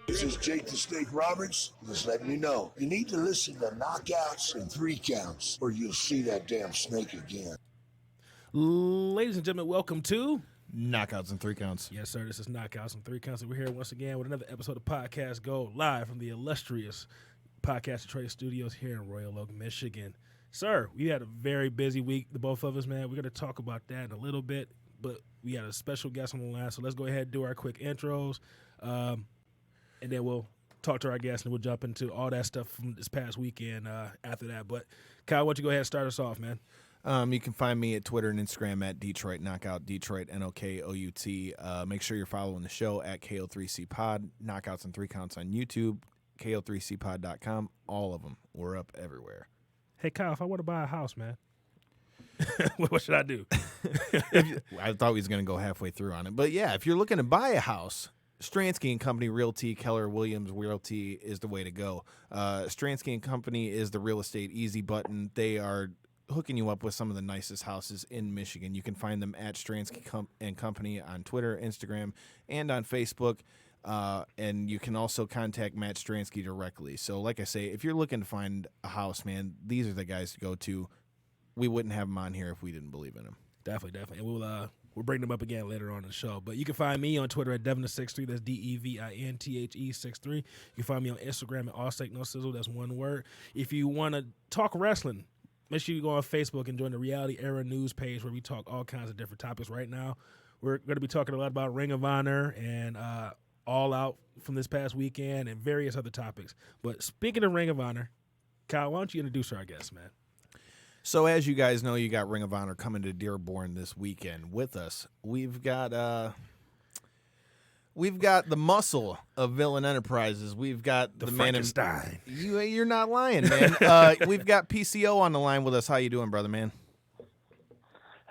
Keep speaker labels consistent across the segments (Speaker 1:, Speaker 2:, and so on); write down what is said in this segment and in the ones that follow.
Speaker 1: This is Jake the Snake Roberts, just letting you know. You need to listen to Knockouts and 3 Counts, or you'll see that damn snake again.
Speaker 2: Ladies and gentlemen, welcome to
Speaker 3: Knockouts and 3 Counts.
Speaker 2: Yes, sir. This is Knockouts and 3 Counts. And we're here once again with another episode of Podcast Go, live from the illustrious Podcast Detroit studios here in Royal Oak, Michigan. Sir, we had a very busy week, the both of us, man. We're going to talk about that in a little bit, but we had a special guest on the line, so let's go ahead and do our quick intros, and then we'll talk to our guests, and we'll jump into all that stuff from this past weekend after that. But, Kyle, why don't you go ahead and start us off, man?
Speaker 3: You can find me at Twitter and Instagram at Detroit Knockout, Detroit, Knokout. Make sure you're following the show at KO3C Pod, Knockouts and 3 Counts on YouTube, KO3CPod.com, all of them. We're up everywhere.
Speaker 2: Hey, Kyle, if I want to buy a house, man, what should I do?
Speaker 3: I thought we was going to go halfway through on it. But, yeah, if you're looking to buy a house, Stransky & Company Realty, Keller Williams Realty is the way to go. Stransky & Company is the real estate easy button. They are hooking you up with some of the nicest houses in Michigan. You can find them at Stransky & Company on Twitter, Instagram, and on Facebook. And you can also contact Matt Stransky directly. So, like I say, if you're looking to find a house, man, these are the guys to go to. We wouldn't have them on here if we didn't believe in them.
Speaker 2: Definitely. And we'll bring them up again later on in the show. But you can find me on Twitter at Devin63. That's DEVINTHE63. You can find me on Instagram at Allstate No Sizzle. That's one word. If you want to talk wrestling, make sure you go on Facebook and join the Reality Era news page where we talk all kinds of different topics. Right now, we're going to be talking a lot about Ring of Honor and All Out from this past weekend and various other topics. But speaking of Ring of Honor, Kyle, why don't you introduce our guest, man?
Speaker 3: So as you guys know, you got Ring of Honor coming to Dearborn this weekend with us. We've got the muscle of Villain Enterprises. We've got the man
Speaker 2: Frankenstein.
Speaker 3: You're not lying, man. We've got PCO on the line with us. How you doing, brother, man?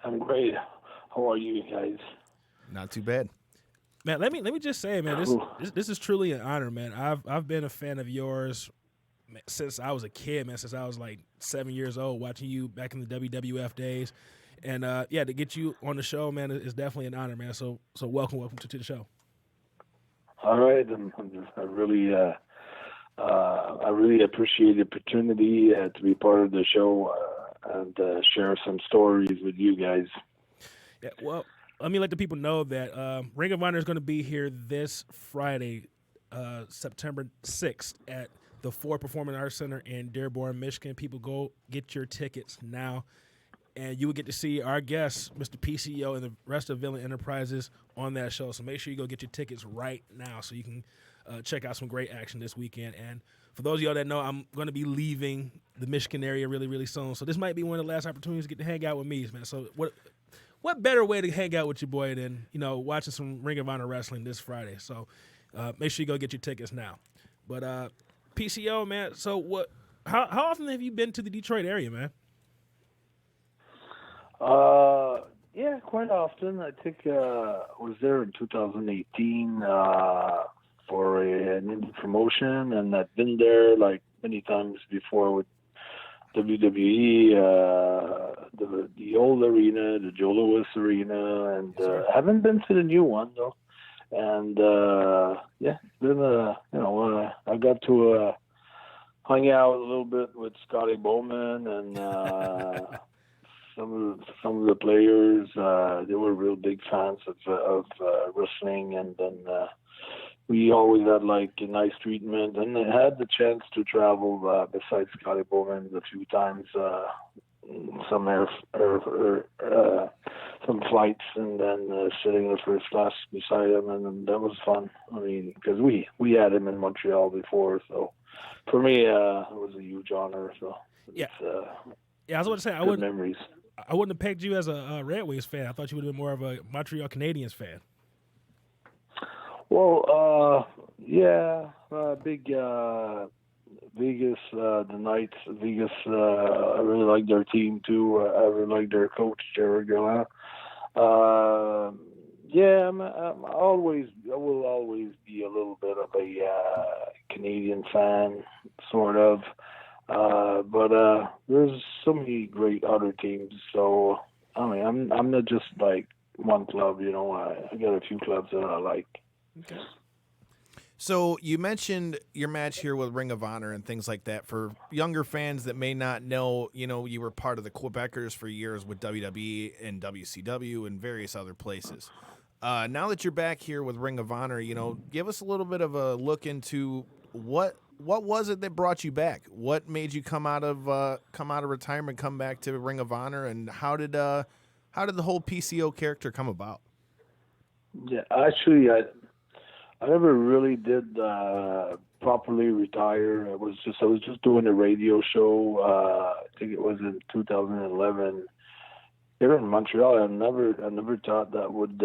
Speaker 4: I'm great. How are you guys?
Speaker 3: Not too bad.
Speaker 2: Man, let me just say, man, this is truly an honor, man. I've been a fan of yours since I was a kid, man. Since I was like 7 years old, watching you back in the WWF days, and to get you on the show, man, is definitely an honor, man. So welcome to the show.
Speaker 4: All right, I really appreciate the opportunity to be part of the show and share some stories with you guys.
Speaker 2: Yeah, well, let me let the people know that Ring of Honor is going to be here this Friday, September 6th at the Ford Performing Arts Center in Dearborn, Michigan. People, go get your tickets now, and you will get to see our guests, Mr. PCO, and the rest of Villain Enterprises on that show. So make sure you go get your tickets right now so you can check out some great action this weekend. And for those of y'all that know, I'm going to be leaving the Michigan area really, really soon. So this might be one of the last opportunities to get to hang out with me, man. So what better way to hang out with your boy than, watching some Ring of Honor wrestling this Friday. So make sure you go get your tickets now. But PCO, man, so how often have you been to the Detroit area, man?
Speaker 4: Yeah, quite often. I think I was there in 2018 for an indie promotion, and I've been there like many times before with WWE, the old arena, the Joe Louis Arena, and I haven't been to the new one though. And it's been I got to hang out a little bit with Scotty Bowman and some of the players. They were real big fans of wrestling, and then we always had like a nice treatment. And I had the chance to travel besides Scotty Bowman a few times. Some some flights, and then sitting in the first class beside him, and that was fun. I mean, because we had him in Montreal before, so for me, it was a huge honor. So
Speaker 2: yeah, I was about to say
Speaker 4: good memories.
Speaker 2: I wouldn't have pegged you as a Red Wings fan. I thought you would have been more of a Montreal Canadiens fan.
Speaker 4: Well, big. Vegas, the Knights, Vegas, I really like their team too. I really like their coach, Jared Gallant. I will always be a little bit of a Canadian fan, sort of. But there's so many great other teams. So, I mean, I'm not just like one club, I got a few clubs that I like.
Speaker 2: Okay.
Speaker 3: So you mentioned your match here with Ring of Honor and things like that. For younger fans that may not know, you were part of the Quebecers for years with WWE and WCW and various other places. Now that you're back here with Ring of Honor, give us a little bit of a look into what was it that brought you back? What made you come out of retirement, come back to Ring of Honor, and how did the whole PCO character come about?
Speaker 4: Yeah, actually, I never really did properly retire. I was just doing a radio show. I think it was in 2011 here in Montreal. I never thought that would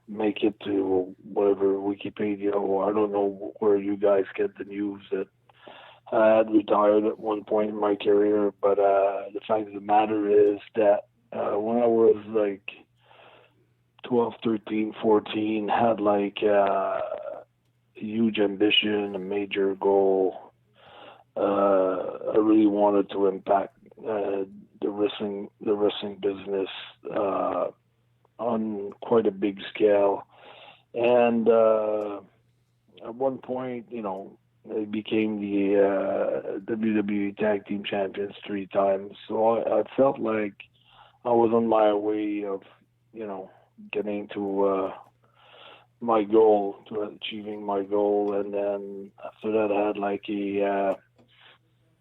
Speaker 4: make it to whatever Wikipedia, or I don't know where you guys get the news that I had retired at one point in my career. But the fact of the matter is that when I was like 12, 13, 14, had like a huge ambition, a major goal. I really wanted to impact the wrestling business on quite a big scale. And at one point, they became the WWE Tag Team Champions 3 times. So I felt like I was on my way of, getting to my goal, to achieving my goal. And then after that, I had like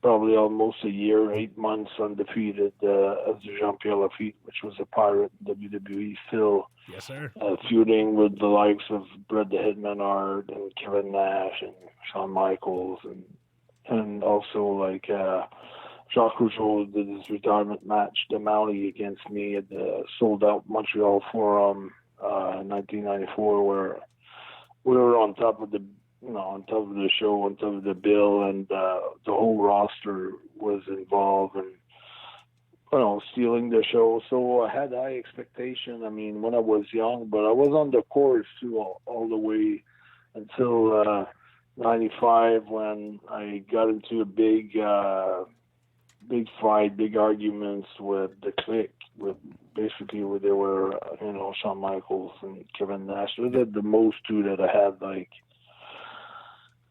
Speaker 4: probably almost a year, 8 months undefeated as Jean-Pierre Lafitte, which was a pirate in WWE, still
Speaker 2: Yes, sir.
Speaker 4: feuding with the likes of Bret the Hitman Hart and Kevin Nash and Shawn Michaels, and also like Jacques Rougeau did his retirement match, the Mountie, against me at the sold-out Montreal Forum in 1994, where we were on top of the show, on top of the bill, and the whole roster was involved and stealing the show. So I had high expectation. I mean, when I was young, but I was on the course too all the way until 95, when I got into a big fight, big arguments with the Clique, with basically where they were, Shawn Michaels and Kevin Nash. They're the most two that I had, like,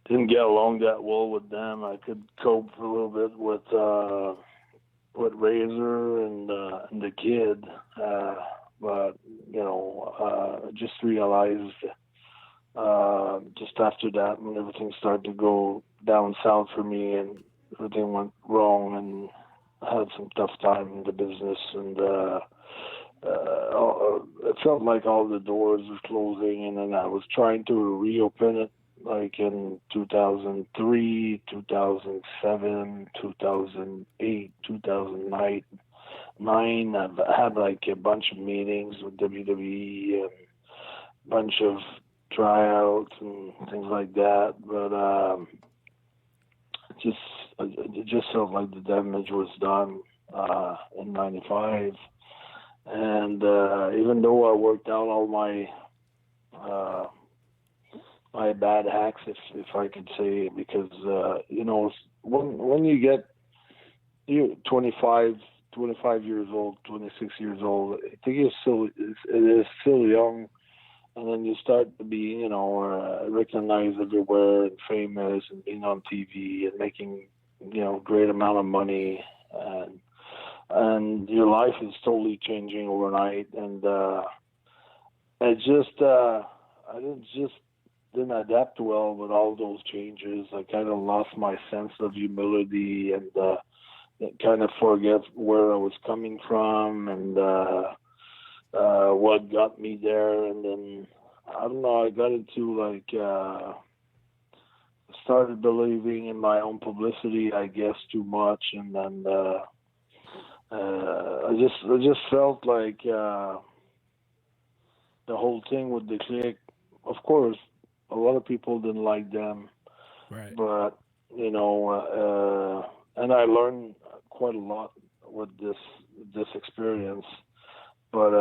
Speaker 4: didn't get along that well with them. I could cope for a little bit with Razor and the Kid, but I just realized just after that, when everything started to go down south for me and everything went wrong, and I had some tough time in the business, and it felt like all the doors were closing, and then I was trying to reopen it, like in 2003, 2007, 2008, 2009. I've had like a bunch of meetings with WWE and a bunch of tryouts and things like that, but it just felt like the damage was done in 95. And even though I worked out all my bad hacks, if I could say, because when you're 25 years old, 26 years old, I think it is still young, and then you start to be recognized everywhere and famous and being on TV and making great amount of money, and your life is totally changing overnight, and I didn't adapt well with all those changes. I kind of lost my sense of humility and kind of forget where I was coming from and what got me there. And then, I don't know, I got into started believing in my own publicity, I guess, too much. And then I just felt like the whole thing with the Clique, of course, a lot of people didn't like them,
Speaker 2: Right.
Speaker 4: but and I learned quite a lot with this experience. But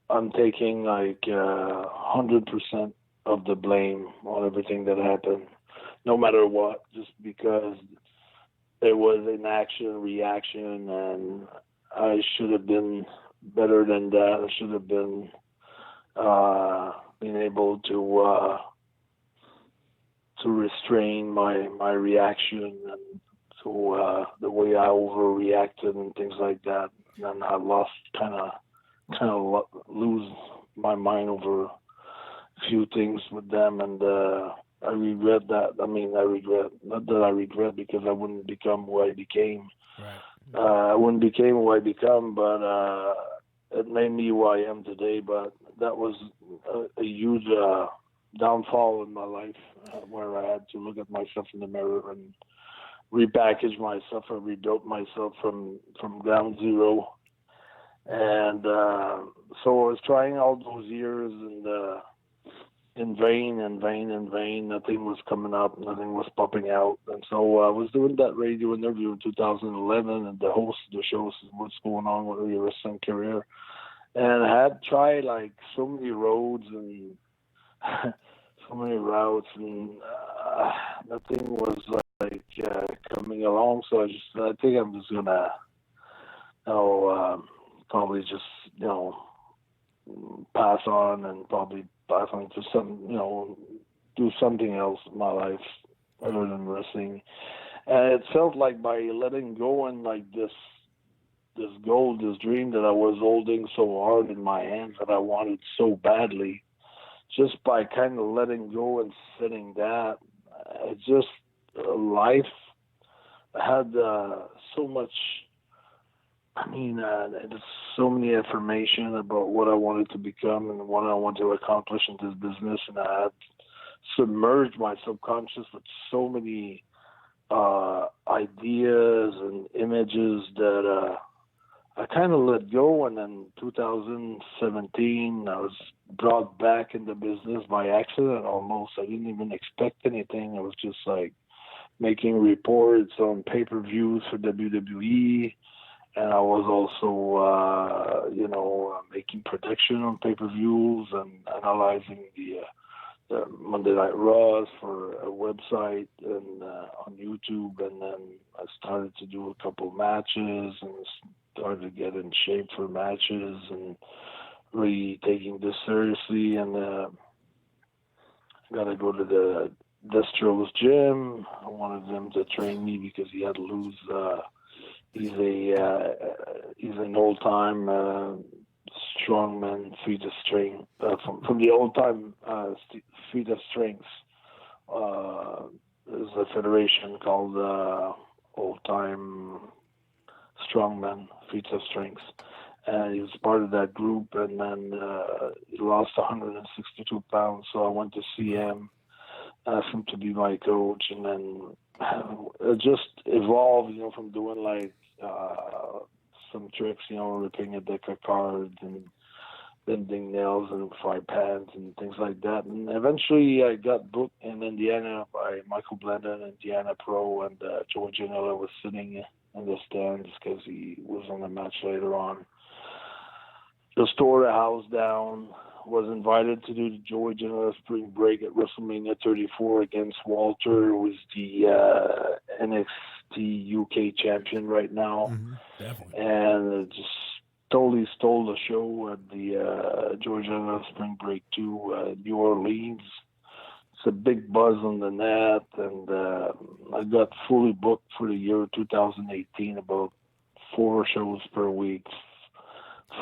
Speaker 4: I'm taking 100% of the blame on everything that happened, no matter what, just because it was an action reaction, and I should have been better than that. I should have been able to restrain my reaction and to the way I overreacted and things like that. And then I lost kind of lose my mind over a few things with them, and I regret that. I mean, I regret, not that I regret, because I wouldn't become who I became.
Speaker 2: Right.
Speaker 4: I wouldn't become who I become, but it made me who I am today. But that was a huge downfall in my life, where I had to look at myself in the mirror and repackage myself and rebuild myself from ground zero. And so I was trying all those years, and in vain. Nothing was coming up, nothing was popping out. And so I was doing that radio interview in 2011, and the host of the show said, "What's going on with your wrestling career?" And I had tried like so many roads and so many routes, and nothing was like coming along. So I think I'm just gonna, probably just pass on, and probably pass on to some, do something else in my life other than wrestling. And it felt like by letting go, and like this goal, this dream that I was holding so hard in my hands, that I wanted so badly, just by kind of letting go and setting that, it just, life had so much, there's so many information about what I wanted to become and what I want to accomplish in this business, and I had submerged my subconscious with so many ideas and images that I kind of let go. And then 2017, I was brought back in the business by accident almost. I didn't even expect anything. I was just like making reports on pay-per-views for WWE. And I was also, making prediction on pay-per-views and analyzing the Monday Night Raws for a website and on YouTube. And then I started to do a couple matches and started to get in shape for matches and really taking this seriously. And got to go to the Destro's gym. I wanted them to train me because he had to lose. He's an old-time strongman, feat of strength from the old-time feat of strength. There's a federation called old-time strongman, feats of strength, and he was part of that group. And then he lost 162 pounds, so I went to see him, asked him to be my coach, and then it just evolved, from doing like some tricks, ripping a deck of cards and bending nails and fry pans and things like that. And eventually I got booked in Indiana by Michael Blendon, Indiana Pro, and Joey Janela was sitting in the stands because he was on the match later on. Just tore the house down. Was invited to do the Joey Janela Spring Break at WrestleMania 34 against Walter, who is the NXT UK champion right now.
Speaker 2: Definitely.
Speaker 4: And it just totally stole the show at the Joey Janela Spring Break 2, New Orleans. It's a big buzz on the net, and I got fully booked for the year 2018, about 4 shows per week.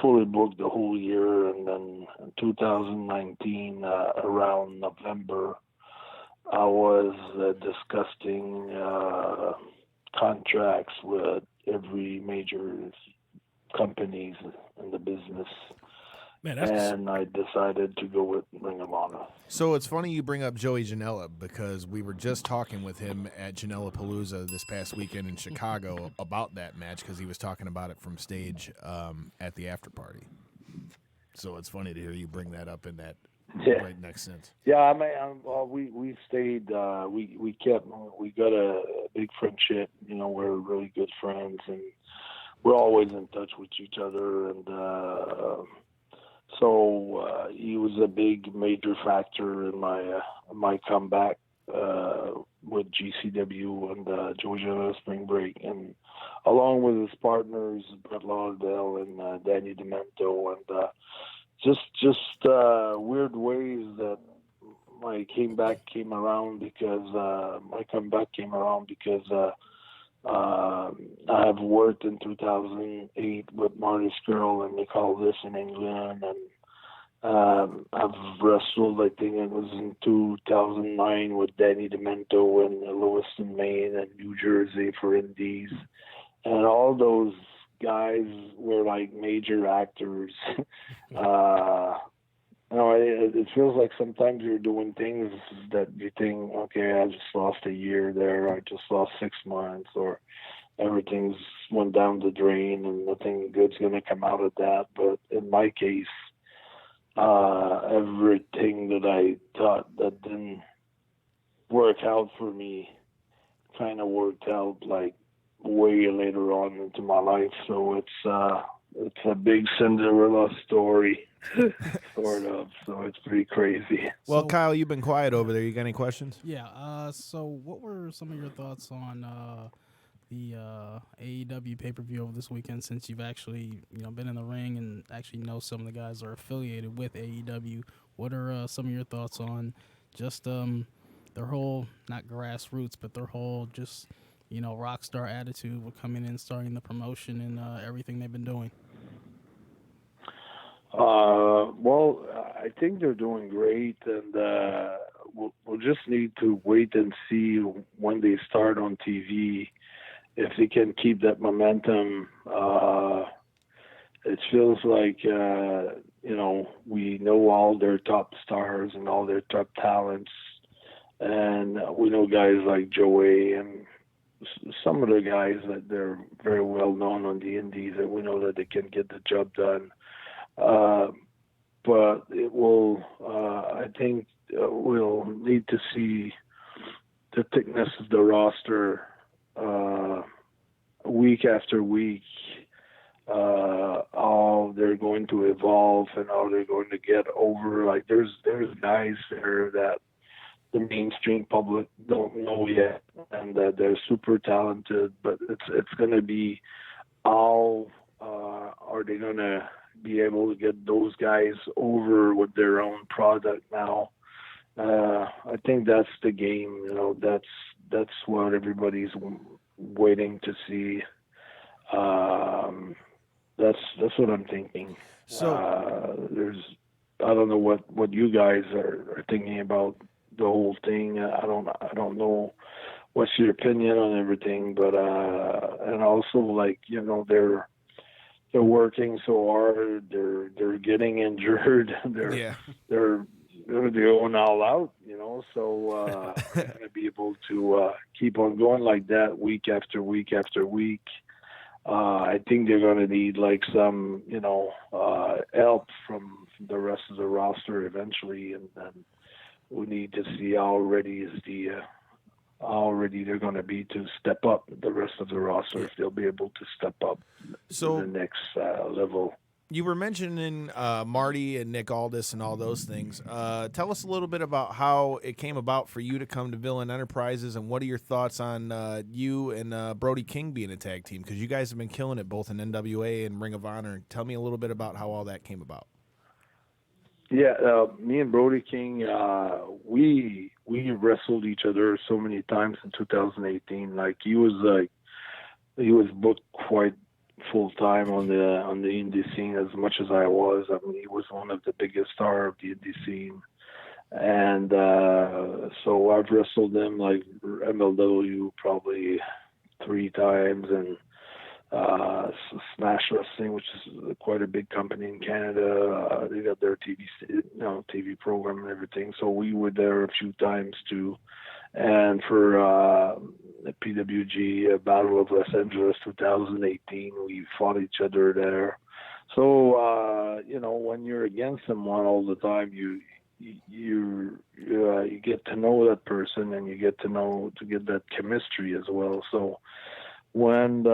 Speaker 4: Fully booked the whole year. And then in 2019, around November, I was discussing contracts with every major companies in the business.
Speaker 2: Man,
Speaker 4: and I decided to go with Ring of Honor.
Speaker 3: So it's funny you bring up Joey Janela, because we were just talking with him at Janela Palooza this past weekend in Chicago about that match, because he was talking about it from stage at the after party. So it's funny to hear you bring that up in that right next sense.
Speaker 4: Yeah, we stayed. We got a big friendship. We're really good friends, and we're always in touch with each other. And so he was a big major factor in my comeback with GCW and Georgia Spring Break, and along with his partners Brett Lauderdale and Danny Demento, and just weird ways that my comeback came around because I have worked in 2008 with Marty Skrull and Nick Aldis in England, and I've wrestled, I think it was in 2009 with Danny Demento in Lewiston, Maine and New Jersey for Indies. And all those guys were like major actors. It feels like sometimes you're doing things that you think, okay, I just lost a year there, I just lost 6 months, or everything's went down the drain and nothing good's going to come out of that. But in my case, everything that I thought that didn't work out for me kind of worked out like way later on into my life. So it's a big Cinderella story, sort of. So it's pretty crazy.
Speaker 3: Well, Kyle, you've been quiet over there. You got any questions?
Speaker 5: Yeah. So what were some of your thoughts on the AEW pay-per-view over this weekend, since you've actually been in the ring and actually know some of the guys are affiliated with AEW? What are some of your thoughts on just their whole, not grassroots, but their whole just rock star attitude with coming in, starting the promotion, and everything they've been doing?
Speaker 4: Well, I think they're doing great, and we'll just need to wait and see when they start on TV. If they can keep that momentum, it feels like, we know all their top stars and all their top talents, and we know guys like Joey and some of the guys that they're very well known on the indies, that we know that they can get the job done. But it will, I think we'll need to see the thickness of the roster week after week, how they're going to evolve and how they're going to get over. Like there's guys there that the mainstream public don't know yet, and that they're super talented, but it's going to be how are they going to be able to get those guys over with their own product now. I think that's the game, that's what everybody's waiting to see. That's what I'm thinking.
Speaker 3: So
Speaker 4: I don't know what you guys are thinking about the whole thing. I don't know what's your opinion on everything, but and also they're working so hard, they're getting injured, they're going all out, so they're going to be able to keep on going like that week after week after week. I think they're going to need some help from the rest of the roster eventually, and then we need to see how ready they're going to be to step up the rest of the roster, if they'll be able to step up to the next level.
Speaker 3: You were mentioning Marty and Nick Aldis and all those things. Tell us a little bit about how it came about for you to come to Villain Enterprises, and what are your thoughts on you and Brody King being a tag team? Because you guys have been killing it both in NWA and Ring of Honor. Tell me a little bit about how all that came about.
Speaker 4: Yeah, me and Brody King, we wrestled each other so many times in 2018. He was booked quite full time on the indie scene as much as I was. I mean, he was one of the biggest stars of the indie scene, and so I've wrestled him MLW probably 3 times, and Smash Wrestling, which is quite a big company in Canada. They got their TV program and everything. So we were there a few times too. And for the PWG Battle of Los Angeles 2018, we fought each other there. So when you're against someone all the time, you get to know that person, and you get to get that chemistry as well. So when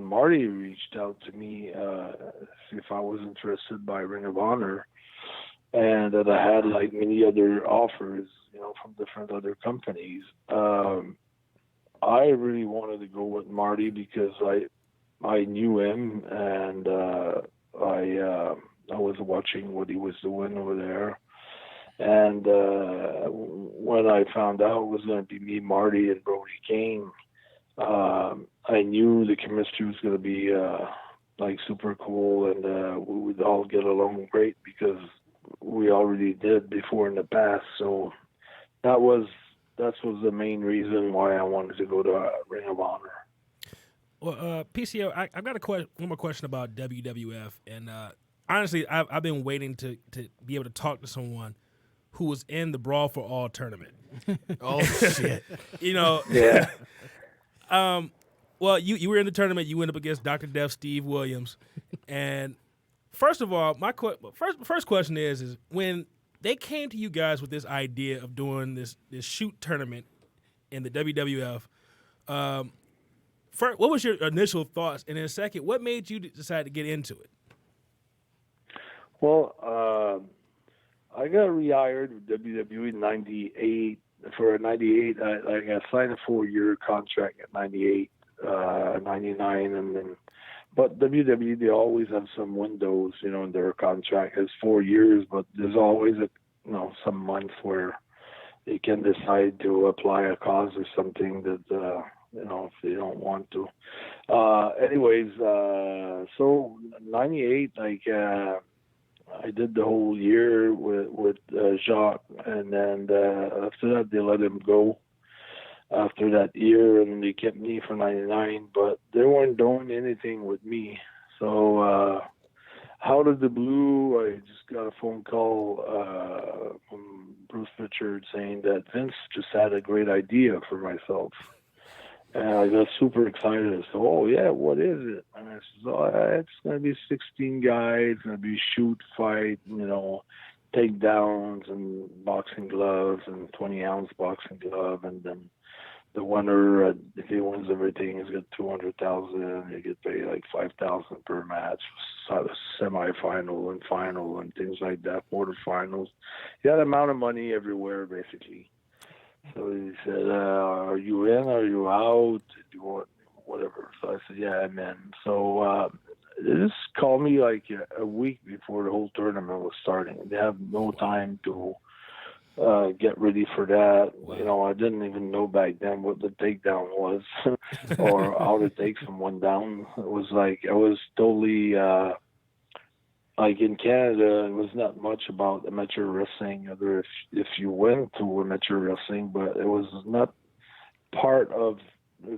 Speaker 4: Marty reached out to me, if I was interested by Ring of Honor, and that I had many other offers, from different other companies, I really wanted to go with Marty because I knew him, and I was watching what he was doing over there, And when I found out it was going to be me, Marty, and Brody King, I knew the chemistry was going to be like super cool, and we would all get along great because we already did before in the past. So that was the main reason why I wanted to go to Ring of Honor.
Speaker 2: Well, PCO, I've got one more question about WWF, and honestly, I've been waiting to be able to talk to someone who was in the Brawl for All tournament.
Speaker 3: Oh shit!
Speaker 2: You know,
Speaker 4: Yeah.
Speaker 2: Well, you were in the tournament. You went up against Dr. Death, Steve Williams, and first of all, my first question is when they came to you guys with this idea of doing this shoot tournament in the WWF. First, what was your initial thoughts, and then second, what made you decide to get into it?
Speaker 4: Well, I got rehired with WWE in '98. For '98, I signed a 4-year contract at '98, '99, and then. But WWE, they always have some windows, in their contract. It's 4 years, but there's always some months where they can decide to apply a cause or something that if they don't want to. Anyways, so '98, I did the whole year with Jacques, and then after that they let him go after that year, and they kept me for '99, but they weren't doing anything with me. So out of the blue, I just got a phone call from Bruce Pritchard saying that Vince just had a great idea for myself. And I got super excited. I said, oh, yeah, what is it? And I said, it's going to be 16 guys. It's going to be shoot, fight, takedowns and boxing gloves and 20-ounce boxing glove. And then the winner, if he wins everything, he's got $200,000. You get paid like $5,000 per match, semifinal and final and things like that, quarterfinals. You had amount of money everywhere, basically. So he said, are you in? Are you out? Do you want whatever? So I said, yeah, I'm in. So they just called me like a week before the whole tournament was starting. They have no time to get ready for that. Wow. I didn't even know back then what the takedown was or how to take someone down. It was like I was totally like in Canada, it was not much about amateur wrestling, other if you went to amateur wrestling, but it was not part of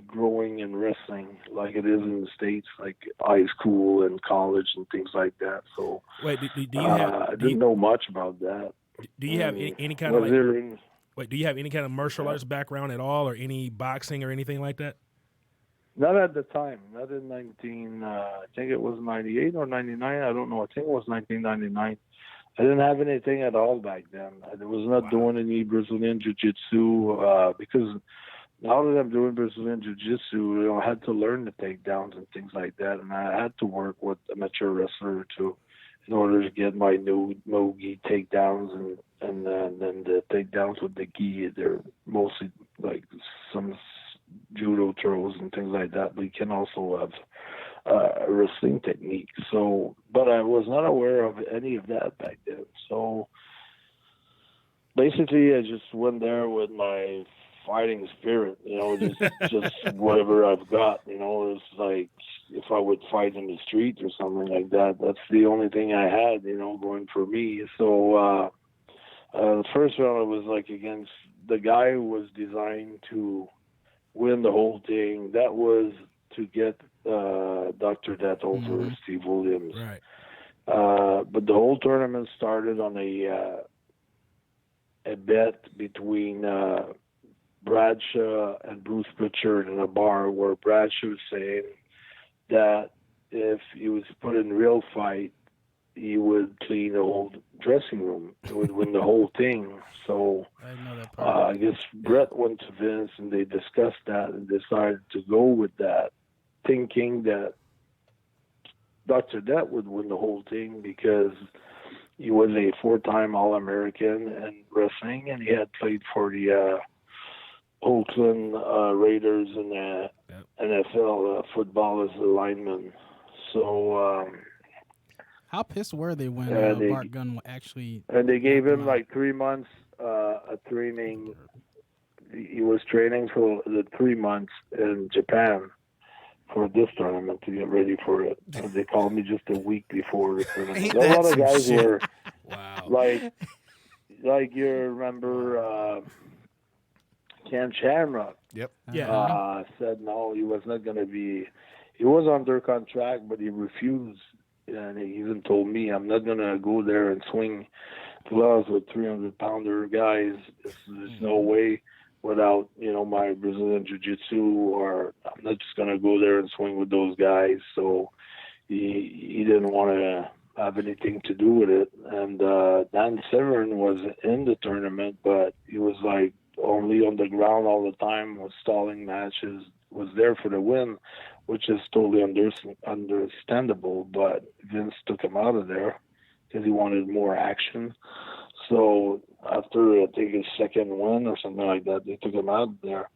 Speaker 4: growing in wrestling like it is in the States, like high school and college and things like that. So
Speaker 2: wait, do you have?
Speaker 4: I didn't know much about that.
Speaker 2: Do you have any kind of do you have any kind of martial arts background at all, or any boxing or anything like that?
Speaker 4: Not at the time. Not in I think it was 98 or 99. I don't know. I think it was 1999. I didn't have anything at all back then. I was not doing any Brazilian Jiu-Jitsu because now that I'm doing Brazilian Jiu-Jitsu, I had to learn the takedowns and things like that, and I had to work with amateur wrestler in order to get my new no-gi takedowns and then the takedowns with the gi. They're mostly like some judo throws and things like that, but you can also have a wrestling technique. So, but I was not aware of any of that back then. So basically I just went there with my fighting spirit, just whatever I've got, it's like if I would fight in the street or something like that, that's the only thing I had, going for me. So the first round I was like against the guy who was designed to win the whole thing. That was to get Dr. Death over Steve Williams.
Speaker 2: Right.
Speaker 4: But the whole tournament started on a bet between Bradshaw and Bruce Pritchard in a bar, where Bradshaw was saying that if he was put in real fight, he would clean the whole dressing room. He would win the whole thing. So I guess Brett went to Vince and they discussed that and decided to go with that, thinking that Dr. Death would win the whole thing because he was a 4-time All-American in wrestling, and he had played for the Oakland Raiders in the NFL football as a lineman. So
Speaker 5: How pissed were they when
Speaker 4: And
Speaker 5: Bart Gunn actually?
Speaker 4: and they gave
Speaker 5: knocked
Speaker 4: him
Speaker 5: him out?
Speaker 4: like 3 months a training. He was training for the 3 months in Japan for this tournament to get ready for it. And they called me just a week before the tournament.
Speaker 3: Ain't
Speaker 4: A
Speaker 3: that
Speaker 4: lot of
Speaker 3: some
Speaker 4: guys
Speaker 3: shit?
Speaker 4: were
Speaker 2: Wow.
Speaker 4: like you remember Ken Shamrock
Speaker 3: Yep.
Speaker 2: Yeah.
Speaker 4: said no, he was not going to be. He was under contract, but he refused. And he even told me, I'm not going to go there and swing gloves with 300-pounder guys. There's no way without, my Brazilian Jiu-Jitsu, or I'm not just going to go there and swing with those guys. So he didn't want to have anything to do with it. And Dan Severn was in the tournament, but he was like only on the ground all the time, was stalling matches, was there for the win, which is totally understandable. But Vince took him out of there because he wanted more action. So after, I think, his second win or something like that, they took him out of there.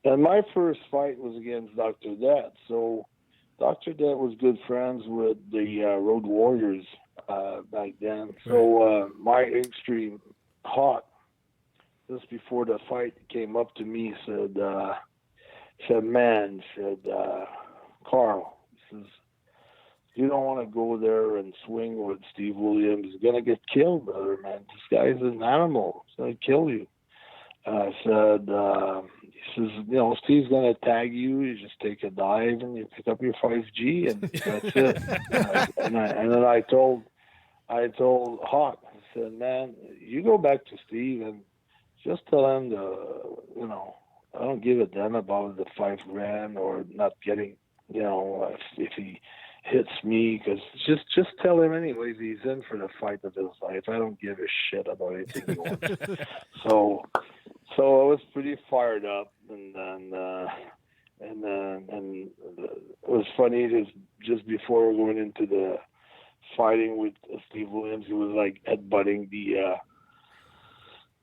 Speaker 4: And my first fight was against Dr. Det. So Dr. Det was good friends with the Road Warriors back then. So my Extreme Hawk, just before the fight, came up to me, said, Carl, he says, you don't want to go there and swing with Steve Williams. You're going to get killed, brother, man. This guy's an animal. He's going to kill you. I said, he says, Steve's going to tag you. You just take a dive and you pick up your 5G, and that's it. and then I told Hawk, I said, man, you go back to Steve and just tell him I don't give a damn about the $5,000 or not getting, if he hits me, because just tell him anyways he's in for the fight of his life. I don't give a shit about anything he wants. So I was pretty fired up, and it was funny. Just before going into the fighting with Steve Williams, he was like headbutting the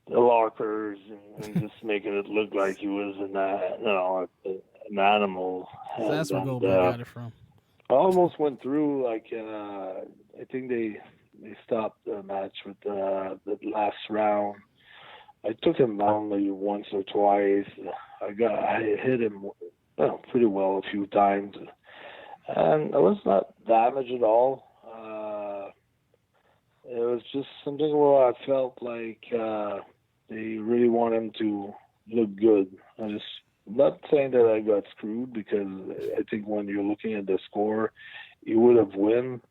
Speaker 4: lockers and just making it look like he was an animal.
Speaker 5: So that's where Goldberg got it from.
Speaker 4: I almost went through. I think they stopped the match with the last round. I took him down maybe once or twice. I hit him pretty well a few times, and I was not damaged at all. It was just something where I felt like they really want him to look good. I'm not saying that I got screwed, because I think when you're looking at the score, he would have won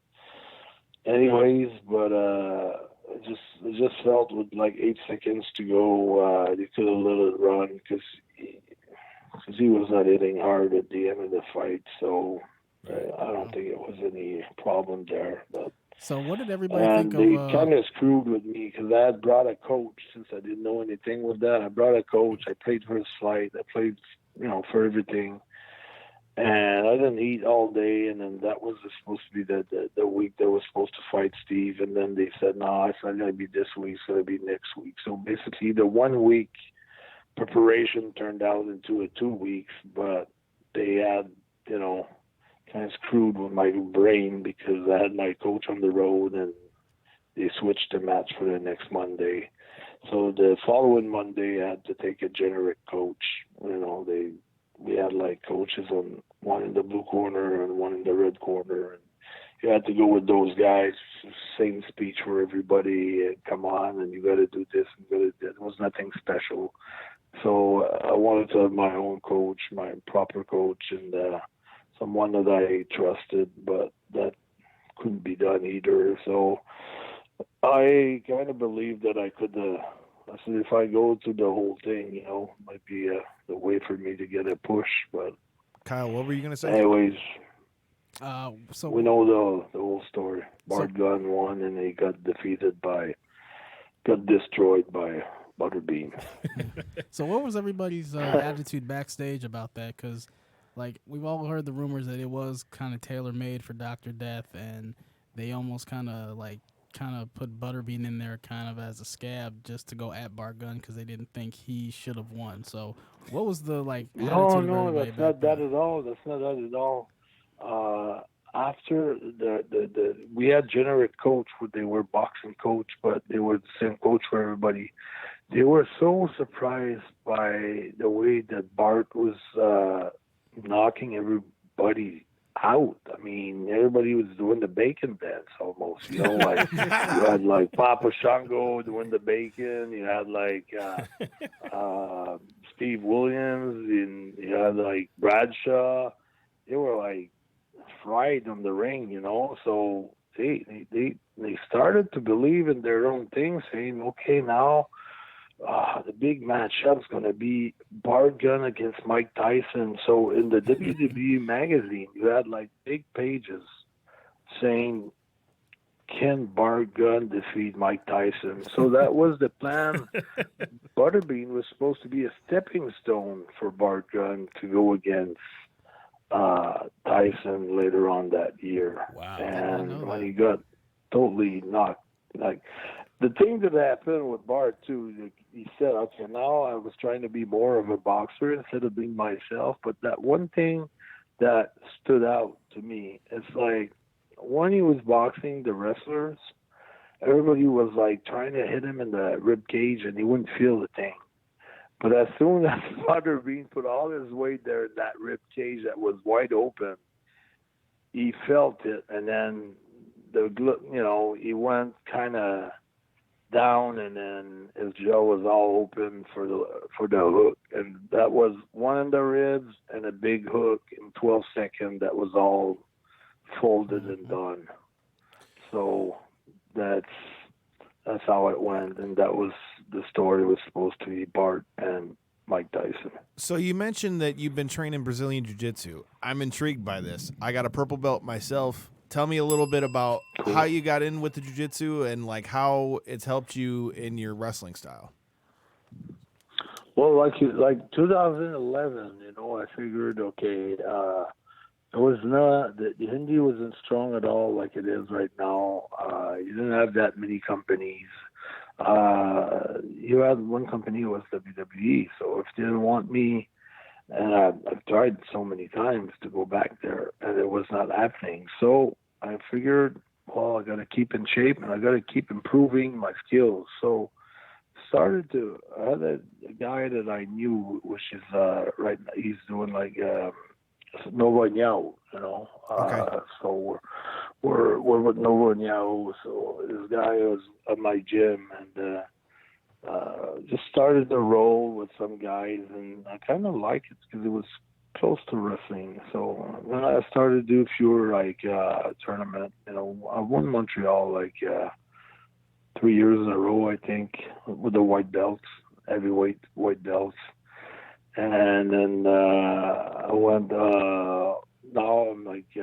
Speaker 4: anyways. But it just felt with like 8 seconds to go, they could have let it run, because he was not hitting hard at the end of the fight. So I don't think it was any problem there. But
Speaker 5: so what did everybody think
Speaker 4: they
Speaker 5: of?
Speaker 4: kind of screwed with me, because I had brought a coach. Since I didn't know anything with that, I brought a coach. I played for his fight. I played, for everything. And I didn't eat all day. And then that was supposed to be the week that was supposed to fight Steve. And then they said, no, it's not going to be this week. It's going to be next week. So basically, the 1 week preparation turned out into a 2 weeks. But they had, kind of screwed with my brain, because I had my coach on the road, and they switched the match for the next Monday. So the following Monday, I had to take a generic coach. We had like coaches, one in the blue corner and one in the red corner, and you had to go with those guys. Same speech for everybody. And come on, and you got to do this and got to do that. It was nothing special. So I wanted to have my own coach, my proper coach, and someone that I trusted, but that couldn't be done either. So I kind of believed that I could. I said, if I go through the whole thing, might be the way for me to get a push. But
Speaker 3: Kyle, what were you gonna say?
Speaker 4: anyways,
Speaker 5: So
Speaker 4: we know the whole story. Bart Gunn won, and he got destroyed by Butterbean.
Speaker 5: So what was everybody's attitude backstage about that? Because, like, we've all heard the rumors that it was kind of tailor-made for Dr. Death, and they almost kind of put Butterbean in there kind of as a scab just to go at Bart Gunn, because they didn't think he should have won. So what was the, attitude of
Speaker 4: No,
Speaker 5: everybody
Speaker 4: that's not
Speaker 5: back
Speaker 4: that at all. That's not that at all. after we had generic coach, they were boxing coach, but they were the same coach for everybody. They were so surprised by the way that Bart was knocking everybody out. I mean, everybody was doing the bacon dance almost. Like you had like Papa Shango doing the bacon. You had like Steve Williams, and you had like Bradshaw. They were like fried on the ring, So they started to believe in their own thing, saying, okay, now the big matchup's going to be Bart Gunn against Mike Tyson. So in the WWE magazine, you had like big pages saying, can Bart Gunn defeat Mike Tyson? So that was the plan. Butterbean was supposed to be a stepping stone for Bart Gunn to go against Tyson later on that year.
Speaker 2: Wow.
Speaker 4: And when he got totally knocked, like the thing that happened with Bart too, he said, okay, now I was trying to be more of a boxer instead of being myself. But that one thing that stood out to me, it's like when he was boxing the wrestlers, everybody was like trying to hit him in the rib cage and he wouldn't feel the thing. But as soon as Butterbean put all his weight there in that rib cage that was wide open, he felt it, and then he went kind of down, and then his jaw was all open for the hook, and that was one in the ribs and a big hook in 12 seconds that was all folded and done. So that's how it went, and that was the story. Was supposed to be Bart and Mike Tyson.
Speaker 3: So you mentioned that you've been training Brazilian Jiu-Jitsu. I'm intrigued by this. I got a purple belt myself. Tell me a little bit about how you got in with the Jiu-Jitsu and like how it's helped you in your wrestling style.
Speaker 4: Well, like 2011, I figured, okay, it was not the Hindi wasn't strong at all like it is right now. You didn't have that many companies. You had one company was WWE. So if they didn't want me, and I've tried so many times to go back there, and it was not happening. So I figured, well, I got to keep in shape and I got to keep improving my skills. So I had a guy that I knew, which is right now, he's doing like Nova Nyao,
Speaker 3: Okay.
Speaker 4: So we're with Nova Nyao. So this guy was at my gym and just started to roll with some guys, and I kind of like it because it was close to wrestling. So when I started to do fewer like tournament, I won Montreal like 3 years in a row, I think, with the white belts, heavyweight white belts. And then I went, now I'm like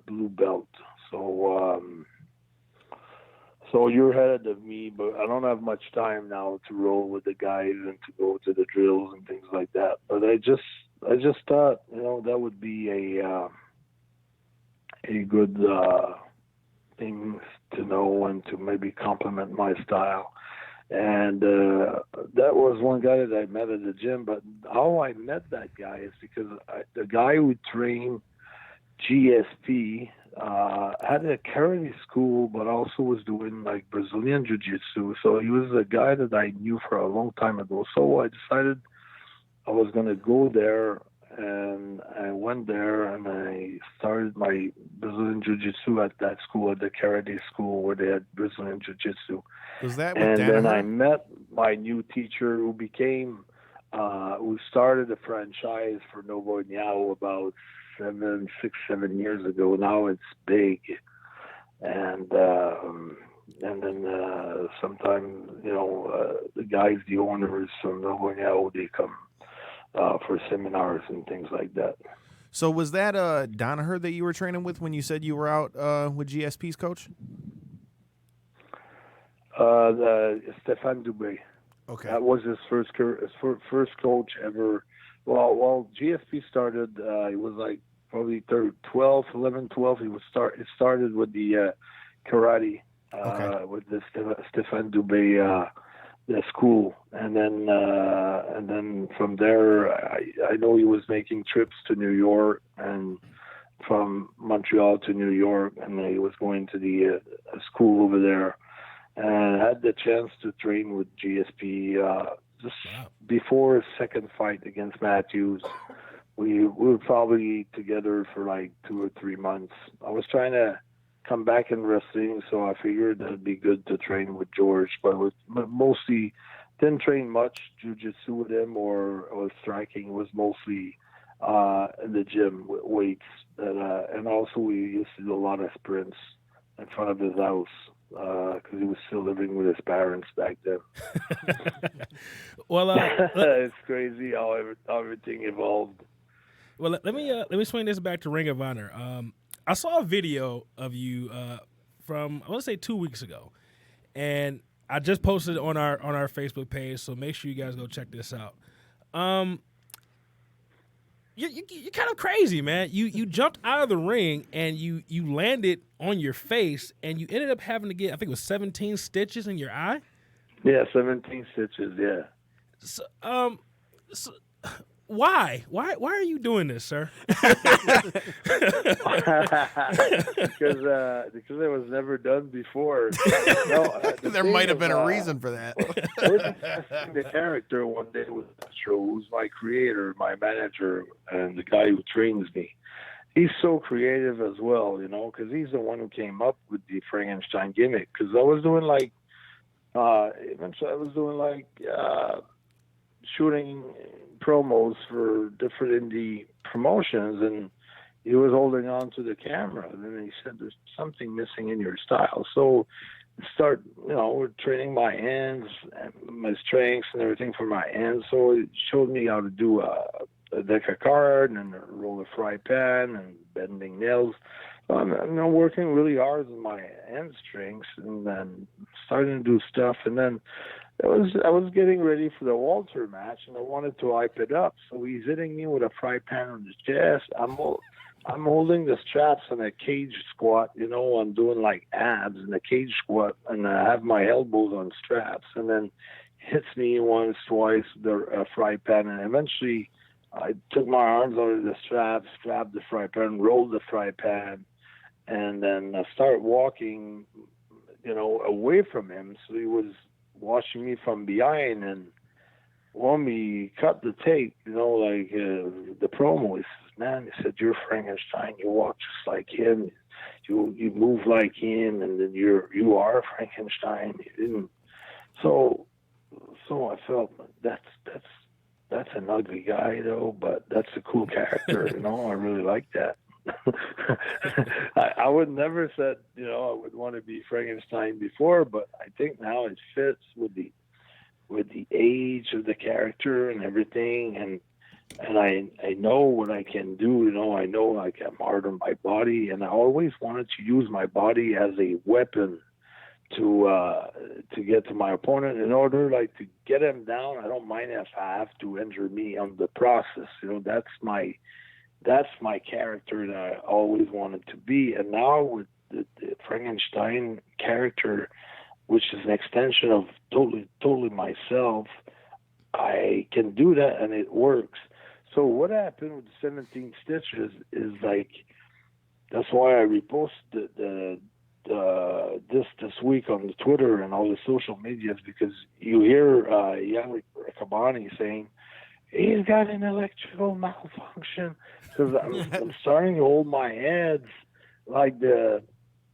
Speaker 4: blue belt. So you're ahead of me, but I don't have much time now to roll with the guys and to go to the drills and things like that. But I just thought, that would be a good thing to know and to maybe complement my style. And that was one guy that I met at the gym. But how I met that guy is because the guy who trained GSP had a karate school, but also was doing like Brazilian Jiu-Jitsu. So he was a guy that I knew for a long time ago. So I decided I was going to go there, and I went there and I started my Brazilian Jiu-Jitsu at that school, at the karate school where they had Brazilian Jiu-Jitsu.
Speaker 3: Was that with
Speaker 4: And then
Speaker 3: Danaher?
Speaker 4: I met my new teacher who who started a franchise for Novo Nyao about 7 years ago. Now it's big. And then sometimes, the guys, the owners from Novo Nyao, they come for seminars and things like that.
Speaker 3: So was that Danaher that you were training with when you said you were out with GSP's coach?
Speaker 4: Stéphane Dubé.
Speaker 3: Okay.
Speaker 4: That was his first coach ever. Well, GSP started, it was like probably 11, 12. It started with the karate, with the Stéphane Dubé, the school, and then from there, I know he was making trips to New York and from Montreal to New York, and he was going to the school over there. And I had the chance to train with GSP just before his second fight against Matthews. We were probably together for like 2 or 3 months. I was trying to come back in wrestling, so I figured that it'd be good to train with George, but mostly didn't train much jiu-jitsu with him or striking. It was mostly in the gym with weights. And also we used to do a lot of sprints in front of his house because he was still living with his parents back then.
Speaker 2: Well,
Speaker 4: it's crazy how everything evolved.
Speaker 2: Well, let me swing this back to Ring of Honor. I saw a video of you from I want to say 2 weeks ago, and I just posted it on our Facebook page. So make sure you guys go check this out. You're kind of crazy, man. You jumped out of the ring and you landed on your face, and you ended up having to get, I think it was 17 stitches in your eye.
Speaker 4: Yeah, 17 stitches. Yeah.
Speaker 2: So, why are you doing this, sir?
Speaker 4: Because it was never done before.
Speaker 3: There might have been a reason for that.
Speaker 4: We're discussing the character one day with Astro, who's my creator, my manager, and the guy who trains me. He's so creative as well, because he's the one who came up with the Frankenstein gimmick. Because I was doing shooting promos for different indie promotions, and he was holding on to the camera, and then he said, "There's something missing in your style." So we're training my hands and my strengths and everything for my hands. So it showed me how to do a deck of cards and a roll of fry pan and bending nails. I'm working really hard on my hand strengths, and then starting to do stuff, and then I was getting ready for the Walter match, and I wanted to hype it up. So he's hitting me with a fry pan on the chest. I'm holding the straps on a cage squat. I'm doing like abs in a cage squat, and I have my elbows on straps. And then hits me once, twice with the fry pan, and eventually I took my arms under the straps, grabbed the fry pan, rolled the fry pan, and then I started walking, away from him. So he was watching me from behind, and when we cut the tape, the promo, he says, "Man," he said, "you're Frankenstein. You walk just like him. You move like him, and then you are Frankenstein." He didn't. So I felt that's an ugly guy though, but that's a cool character. I really like that. I would never said, I would want to be Frankenstein before, but I think now it fits with the age of the character and everything, and I know what I can do. I know I can harden my body, and I always wanted to use my body as a weapon to get to my opponent in order to get him down. I don't mind if I have to injure me on the process. That's my character that I always wanted to be. And now with the Frankenstein character, which is an extension of totally myself, I can do that, and it works. So what happened with the 17 stitches is that's why I reposted this week on the Twitter and all the social medias, because you hear Jan Riccaboni saying, "He's got an electrical malfunction," because I'm starting to hold my hands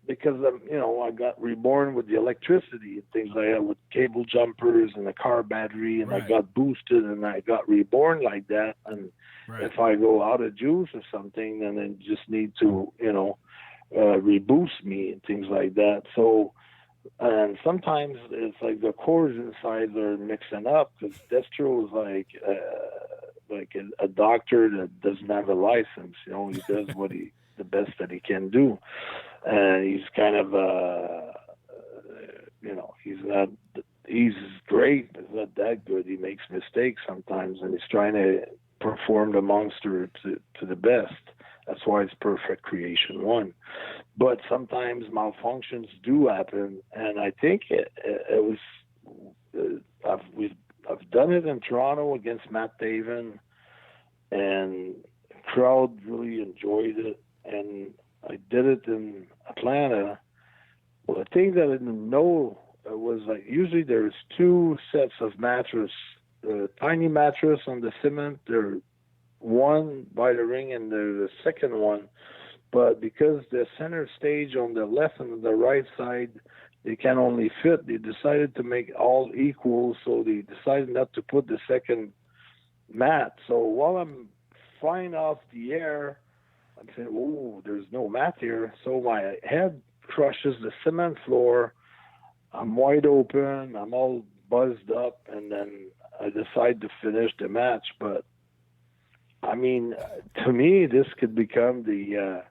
Speaker 4: because I got reborn with the electricity and things like that, with cable jumpers and a car battery, and
Speaker 2: right.
Speaker 4: I got boosted and I got reborn like that. And
Speaker 2: right.
Speaker 4: If I go out of juice or something, then they just need to reboost me and things like that. So. And sometimes it's like the cores inside are mixing up, because Destro is like a doctor that doesn't have a license. He does the best that he can do, and he's kind of he's great, but he's not that good. He makes mistakes sometimes, and he's trying to perform the monster to the best. That's why it's Perfect Creation 1. But sometimes malfunctions do happen, and I think it was I've done it in Toronto against Matt Taven, and the crowd really enjoyed it. and I did it in Atlanta. Well, the thing that I didn't know was like usually there's two sets of mattress, tiny mattress on the cement. There's one by the ring and there's a second one. But because the center stage on the left and the right side, they can only fit, they decided to make all equal. So they decided not to put the second mat. So while I'm flying off the air, I'm saying, "Oh, there's no mat here." So my head crushes the cement floor. I'm wide open. I'm all buzzed up, and then I decide to finish the match. But I mean, to me, this could become the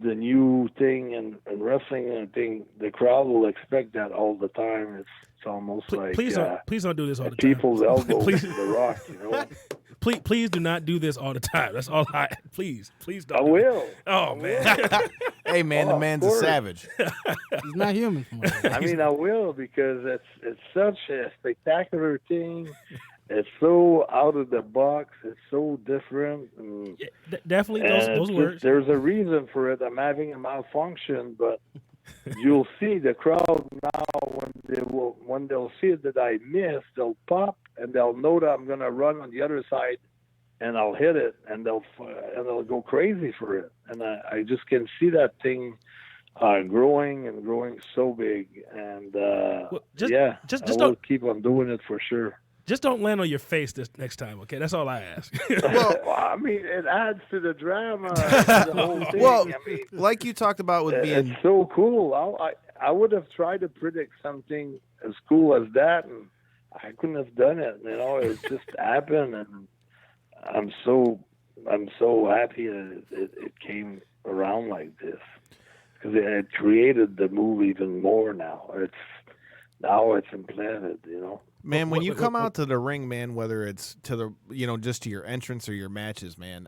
Speaker 4: new thing in wrestling. And I think the crowd will expect that all the time. It's almost like
Speaker 2: please don't do this all the time.
Speaker 4: people's elbows
Speaker 2: Please.
Speaker 4: to the rock,
Speaker 2: Please do not do this all the time. That's all I. Please don't.
Speaker 4: I will.
Speaker 2: Oh man.
Speaker 3: Hey, man, the
Speaker 4: of
Speaker 3: man's a
Speaker 4: course.
Speaker 3: savage.
Speaker 5: He's not human. From what
Speaker 4: I mean, I will, because it's such a spectacular thing. It's so out of the box. It's so different. And,
Speaker 2: Yeah, definitely
Speaker 4: and
Speaker 2: those words.
Speaker 4: there's a reason for it. I'm having a malfunction, but you'll see the crowd now when they'll see that I missed, they'll pop and they'll know that I'm gonna run on the other side, and I'll hit it, and they'll go crazy for it. And I just can see that thing growing and growing so big. And I will keep on doing it for sure.
Speaker 2: Just don't land on your face this next time, okay? That's all I ask.
Speaker 4: Well, I mean, it adds to the drama, the whole thing.
Speaker 3: Well,
Speaker 4: I mean,
Speaker 3: like you talked about with being
Speaker 4: it's so cool. I would have tried to predict something as cool as that, and I couldn't have done it. It just happened, and I'm so happy that it came around like this, because it created the move even more. Now it's implanted.
Speaker 3: Man, when you come out to the ring, man, whether it's to the just to your entrance or your matches, man.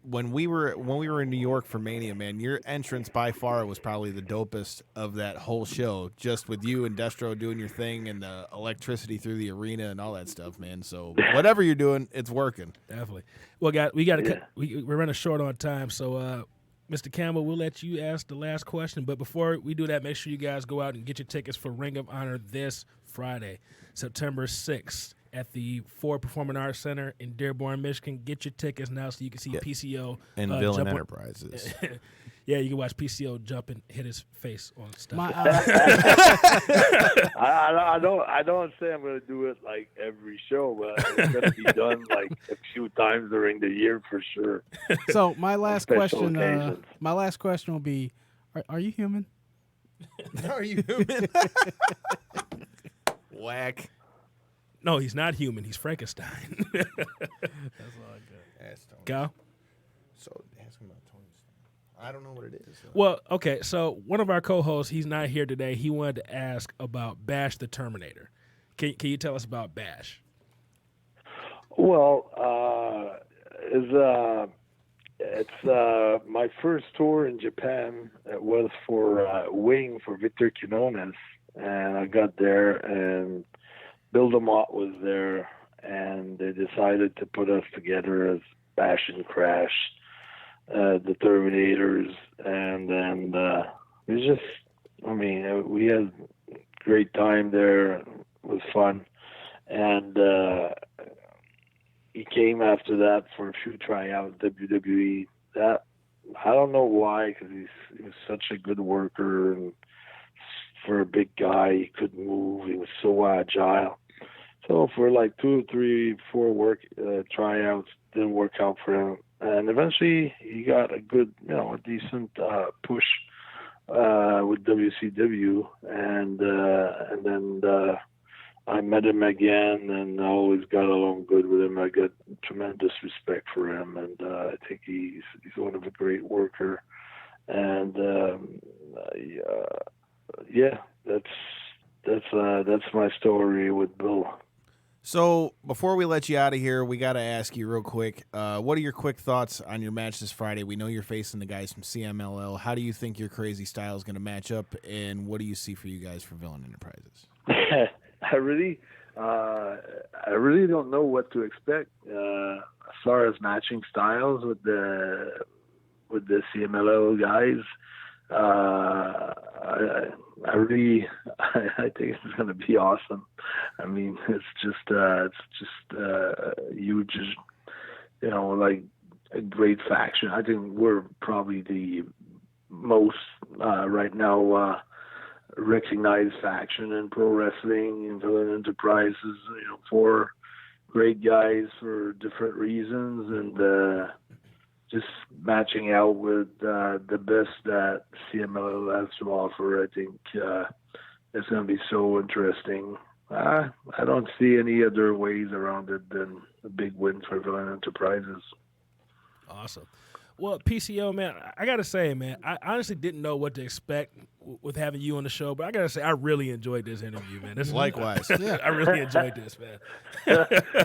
Speaker 3: When we were in New York for Mania, man, your entrance by far was probably the dopest of that whole show. Just with you and Destro doing your thing and the electricity through the arena and all that stuff, man. So whatever you're doing, it's working.
Speaker 2: Definitely. Well, we got to cut. We're running short on time, so Mr. Campbell, we'll let you ask the last question. But before we do that, make sure you guys go out and get your tickets for Ring of Honor this Friday, September 6th, at the Ford Performing Arts Center in Dearborn, Michigan. Get your tickets now so you can see PCO
Speaker 3: and Villain Enterprises.
Speaker 2: Yeah, you can watch PCO jump and hit his face on stuff.
Speaker 4: I don't say I'm going to do it like every show, but it's going to be done like a few times during the year for sure.
Speaker 5: So my last question,
Speaker 4: occasions.
Speaker 5: Will be: Are you human?
Speaker 3: Are you human? Whack.
Speaker 2: No, he's not human. He's Frankenstein.
Speaker 5: That's all I got.
Speaker 2: Go.
Speaker 3: So ask him about Tony Stark. I don't know what it is.
Speaker 2: Well, okay. So one of our co-hosts, he's not here today. He wanted to ask about Bash the Terminator. Can you tell us about Bash?
Speaker 4: Well, it's my first tour in Japan. It was for waiting for Victor Quinones, and I got there and Bill DeMott was there, and they decided to put us together as Bash and Crash, the Terminators, and then it was just, we had a great time there. It was fun, and he came after that for a few tryouts, WWE. That I don't know why, because he was such a good worker, and for a big guy, he could move. He was so agile. So for like 2, 3, 4 tryouts, didn't work out for him. And eventually he got a good, a decent push with WCW. And then I met him again, and I always got along good with him. I got tremendous respect for him, and I think he's one of a great worker. And that's my story with Bill.
Speaker 3: So before we let you out of here, we got to ask you real quick, what are your quick thoughts on your match this Friday? We know you're facing the guys from CMLL. How do you think your crazy style is going to match up, and what do you see for you guys for Villain Enterprises?
Speaker 4: I really don't know what to expect as far as matching styles with the with the CMLL guys. I really, I think it's going to be awesome. I mean, it's just huge, you know, like a great faction. I think we're probably the most right now recognized faction in pro wrestling in Villain Enterprises. You know, 4 great guys for different reasons, and just matching out with the best that CMLL has to offer. I think it's going to be so interesting. I don't see any other ways around it than a big win for Villain Enterprises.
Speaker 2: Awesome. Well, PCO, man, I got to say, man, I honestly didn't know what to expect with having you on the show, but I got to say, I really enjoyed this interview, man.
Speaker 3: Likewise.
Speaker 2: I really enjoyed this, man.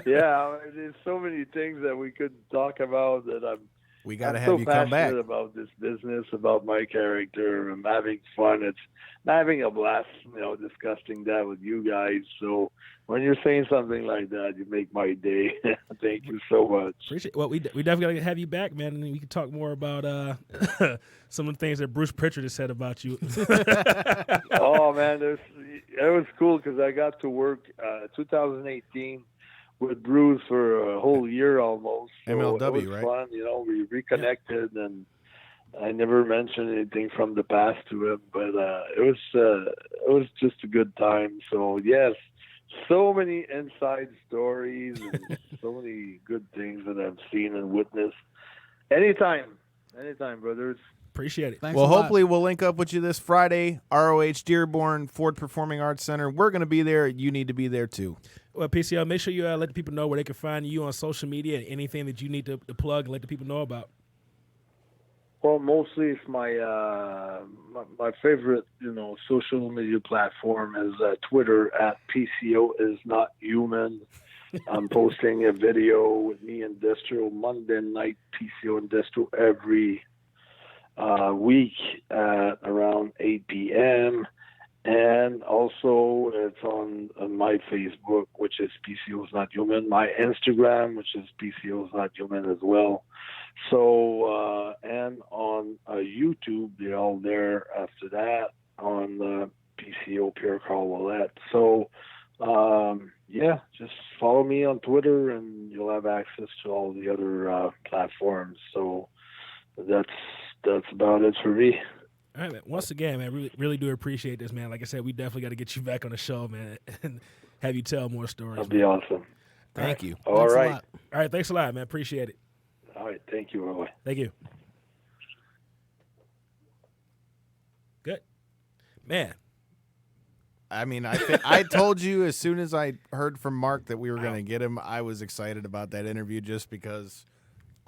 Speaker 4: Yeah, there's so many things that we could talk about that
Speaker 3: We got to
Speaker 4: I'm
Speaker 3: have
Speaker 4: so
Speaker 3: you come back.
Speaker 4: passionate about this business, about my character. I'm having fun. I'm having a blast, you know, discussing that with you guys. So when you're saying something like that, you make my day. Thank you so much.
Speaker 2: Appreciate. Well, we definitely got to have you back, man, and then we can talk more about some of the things that Bruce Pritchard has said about you.
Speaker 4: Oh man, it was cool because I got to work 2018 with Bruce for a whole year almost. So
Speaker 3: MLW,
Speaker 4: it was
Speaker 3: right?
Speaker 4: fun, you know. We reconnected, and I never mentioned anything from the past to him, but it was just a good time. So yes, so many inside stories and so many good things that I've seen and witnessed. Anytime, brothers.
Speaker 2: Appreciate it.
Speaker 5: Thanks
Speaker 3: Well,
Speaker 5: a lot.
Speaker 3: hopefully we'll link up with you this Friday. ROH Dearborn Ford Performing Arts Center. We're going to be there. You need to be there too.
Speaker 2: Well, PCO, make sure you let the people know where they can find you on social media and anything that you need to plug and let the people know about.
Speaker 4: Well, mostly it's my favorite, you know, social media platform is Twitter at PCO is not human. I'm posting a video with me and Destro Monday night, PCO and Destro every week at around 8 p.m. And also it's on my Facebook, which is PCO is not human. My Instagram, which is PCO is not human as well. So, and on YouTube, they're all there after that on PCO Pierre Carl Willette. So, yeah, just follow me on Twitter and you'll have access to all the other platforms. So that's about it for me.
Speaker 2: All right, man. Once again, man, really do appreciate this, man. Like I said, we definitely got to get you back on the show, man, and have you tell more stories.
Speaker 4: That'll be awesome.
Speaker 3: Thank you.
Speaker 4: All
Speaker 5: Thanks a
Speaker 4: right.
Speaker 5: lot.
Speaker 2: All right, thanks a lot, man. Appreciate it.
Speaker 4: All right. Thank you. Bye-bye.
Speaker 2: Thank you. Good. Man,
Speaker 3: I mean, I told you as soon as I heard from Mark that we were going to get him, I was excited about that interview just because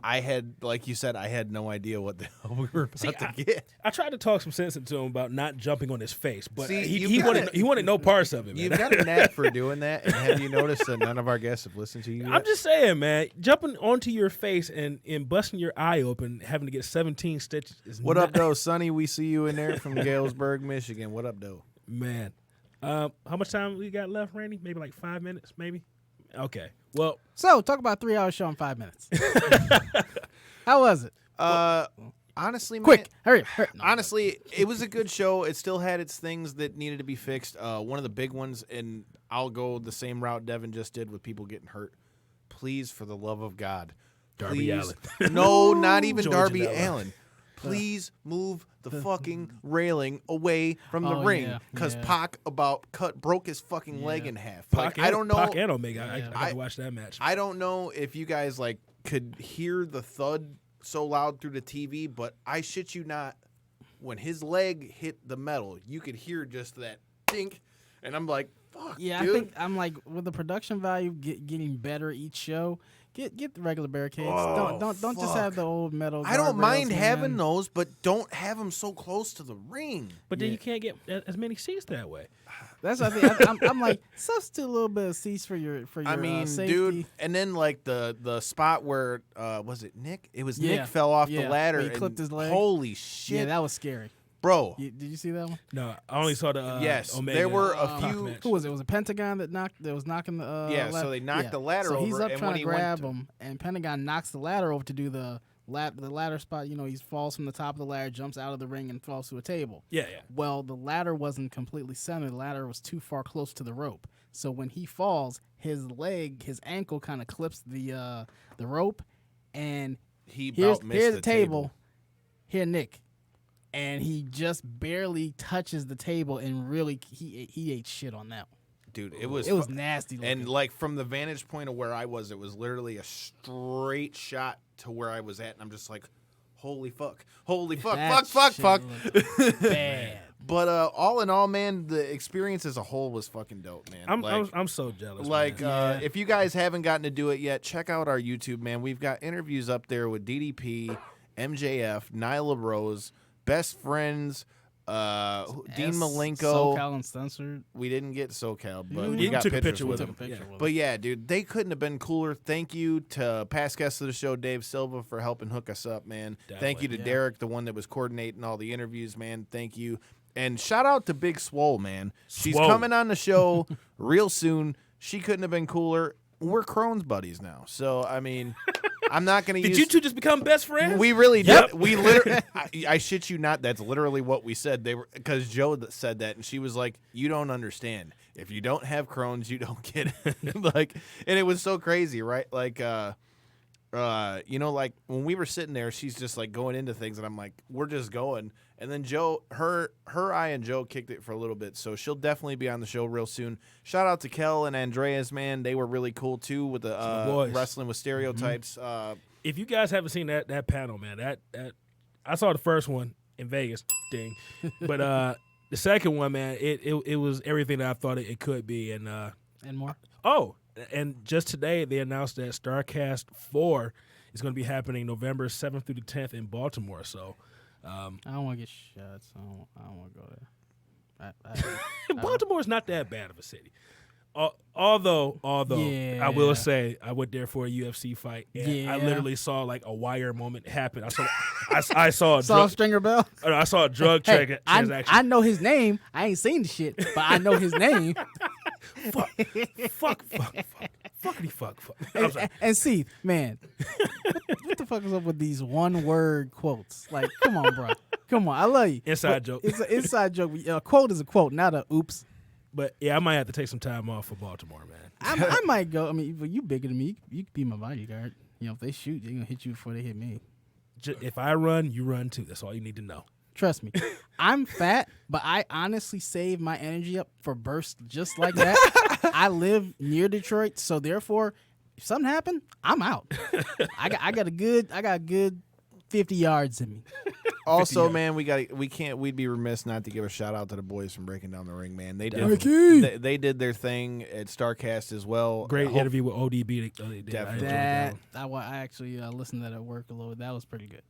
Speaker 3: I had, like you said, I had no idea what the hell we were about to get.
Speaker 2: I tried to talk some sense into him about not jumping on his face, but
Speaker 3: See,
Speaker 2: he wanted no parts of it, man.
Speaker 3: You've got a knack for doing that, and have you noticed that none of our guests have listened to you yet?
Speaker 2: I'm just saying, man, jumping onto your face and busting your eye open, having to get 17 stitches is
Speaker 3: What
Speaker 2: not,
Speaker 3: up, though, Sonny? We see you in there from Galesburg, Michigan. What up, though?
Speaker 2: man. How much time we got left, Randy? Maybe like 5 minutes, maybe? Okay. Well,
Speaker 5: So, talk about a 3-hour show in 5 minutes. How was it?
Speaker 3: Honestly, man,
Speaker 5: Quick, hurry. No,
Speaker 3: honestly, it was a good show. It still had its things that needed to be fixed. One of the big ones, and I'll go the same route Devin just did with people getting hurt. Please, for the love of God,
Speaker 2: Darby
Speaker 3: please-
Speaker 2: Allin.
Speaker 3: No, not even
Speaker 2: Georgia
Speaker 3: Darby
Speaker 2: Della.
Speaker 3: Allen. Please move the fucking railing away from the
Speaker 5: Oh,
Speaker 3: ring
Speaker 5: yeah,
Speaker 3: because
Speaker 5: yeah.
Speaker 3: Pac broke his fucking leg in half.
Speaker 2: Pac
Speaker 3: I don't know.
Speaker 2: Pac and Omega. I
Speaker 5: Yeah.
Speaker 2: got to watch that match.
Speaker 3: I don't know if you guys like could hear the thud so loud through the TV, but I shit you not, when his leg hit the metal, you could hear just that dink, and I'm like, fuck,
Speaker 5: Yeah,
Speaker 3: dude.
Speaker 5: I think I'm like with the production value getting better each show. Get the regular barricades.
Speaker 3: Oh,
Speaker 5: Don't just have the old metal.
Speaker 3: I don't
Speaker 5: guardrails,
Speaker 3: mind
Speaker 5: man.
Speaker 3: having those, but don't have them so close to the ring.
Speaker 2: But then you can't get as many seats that way.
Speaker 5: That's what I think. I'm like substitute a little bit of seats for your
Speaker 3: I mean,
Speaker 5: safety.
Speaker 3: dude, and then like the spot where was it Nick? It was
Speaker 5: Yeah,
Speaker 3: Nick fell off the
Speaker 5: yeah,
Speaker 3: ladder.
Speaker 5: where he
Speaker 3: and
Speaker 5: clipped his leg.
Speaker 3: Holy shit,
Speaker 5: Yeah, that was scary.
Speaker 3: bro!
Speaker 5: Did you see that one?
Speaker 2: No, I only saw the
Speaker 3: Yes,
Speaker 2: Omega.
Speaker 3: there were a
Speaker 2: Pac
Speaker 3: few-
Speaker 2: match.
Speaker 5: Who was it? It was a Pentagon that was knocking the
Speaker 3: Yeah, so
Speaker 5: ladder.
Speaker 3: they knocked the ladder
Speaker 5: so he's
Speaker 3: over,
Speaker 5: up
Speaker 3: and
Speaker 5: trying
Speaker 3: when
Speaker 5: to
Speaker 3: he went
Speaker 5: grab
Speaker 3: to-
Speaker 5: him, and Pentagon knocks the ladder over to do the the ladder spot. You know, he falls from the top of the ladder, jumps out of the ring, and falls to a table.
Speaker 2: Yeah.
Speaker 5: Well, the ladder wasn't completely centered. The ladder was too far close to the rope. So when he falls, his ankle kind of clips the rope, and here's the table. Here, Nick. And he just barely touches the table, and really, he ate shit on that one.
Speaker 3: Dude, it was
Speaker 5: nasty looking.
Speaker 3: And like from the vantage point of where I was, it was literally a straight shot to where I was at, and I'm just like, holy fuck, fuck.
Speaker 5: Bad.
Speaker 3: But all in all, man, the experience as a whole was fucking dope, man.
Speaker 2: I'm so jealous.
Speaker 3: Like,
Speaker 2: man.
Speaker 3: if you guys haven't gotten to do it yet, check out our YouTube, man. We've got interviews up there with DDP, MJF, Nyla Rose, Best Friends, Dean Malenko,
Speaker 5: SoCal Uncensored.
Speaker 3: We didn't get SoCal, but
Speaker 2: You
Speaker 3: we got
Speaker 2: took a
Speaker 3: pictures
Speaker 2: picture with him.
Speaker 3: But yeah, dude, they couldn't have been cooler. Thank you to past guest of the show, Dave Silva, for helping hook us up, man. Thank you to Derek, the one that was coordinating all the interviews, man. Thank you. And shout out to Big Swole, man. She's coming on the show real soon. She couldn't have been cooler. We're Crohn's buddies now. So, I mean, I'm not going to use...
Speaker 2: Did you two just become best friends?
Speaker 3: We really did. We literally... I shit you not. That's literally what we said. Because Joe said that, and she was like, you don't understand. If you don't have Crohn's, you don't get it. And it was so crazy, right? Like, you know, like when we were sitting there, she's just like going into things, and I'm like, we're just going. And then Joe, I and Joe kicked it for a little bit, so she'll definitely be on the show real soon. Shout out to Kel and Andreas, man. They were really cool, too, with the Wrestling with Stereotypes.
Speaker 2: If you guys haven't seen that panel, man, that I saw the first one in Vegas, ding. But the second one, man, it was everything that I thought it could be. And
Speaker 5: more.
Speaker 2: Oh, and just today they announced that StarCast 4 is going to be happening November 7th through the 10th in Baltimore, so...
Speaker 5: I don't want to get shots. I don't want to go there.
Speaker 2: Baltimore's not that bad of a city. Although I will say I went there for a UFC fight, and I literally saw like a wire moment happen. I saw
Speaker 5: a Stringer Bell.
Speaker 2: I saw a drug transaction.
Speaker 5: I know his name. I ain't seen the shit, but I know his name.
Speaker 2: fuck.
Speaker 5: And see, man, what the fuck is up with these one-word quotes? Like, come on, bro. Come on, I love you.
Speaker 2: Inside joke.
Speaker 5: It's an inside joke. A quote is a quote, not a oops.
Speaker 2: But yeah, I might have to take some time off for Baltimore, man.
Speaker 5: I might go. I mean, you bigger than me. You could be my bodyguard. You know, if they shoot, they're gonna hit you before they hit me.
Speaker 2: If I run, you run too. That's all you need to know.
Speaker 5: Trust me. I'm fat, but I honestly save my energy up for bursts just like that. I live near Detroit, so therefore, if something happened, I'm out. I got a good 50 yards in me.
Speaker 3: Also, man, we'd be remiss not to give a shout out to the boys from Breaking Down the Ring, man. They did their thing at StarCast as well.
Speaker 2: Great interview with ODB.
Speaker 3: Definitely.
Speaker 5: I actually listened to that at work a little. That was pretty good.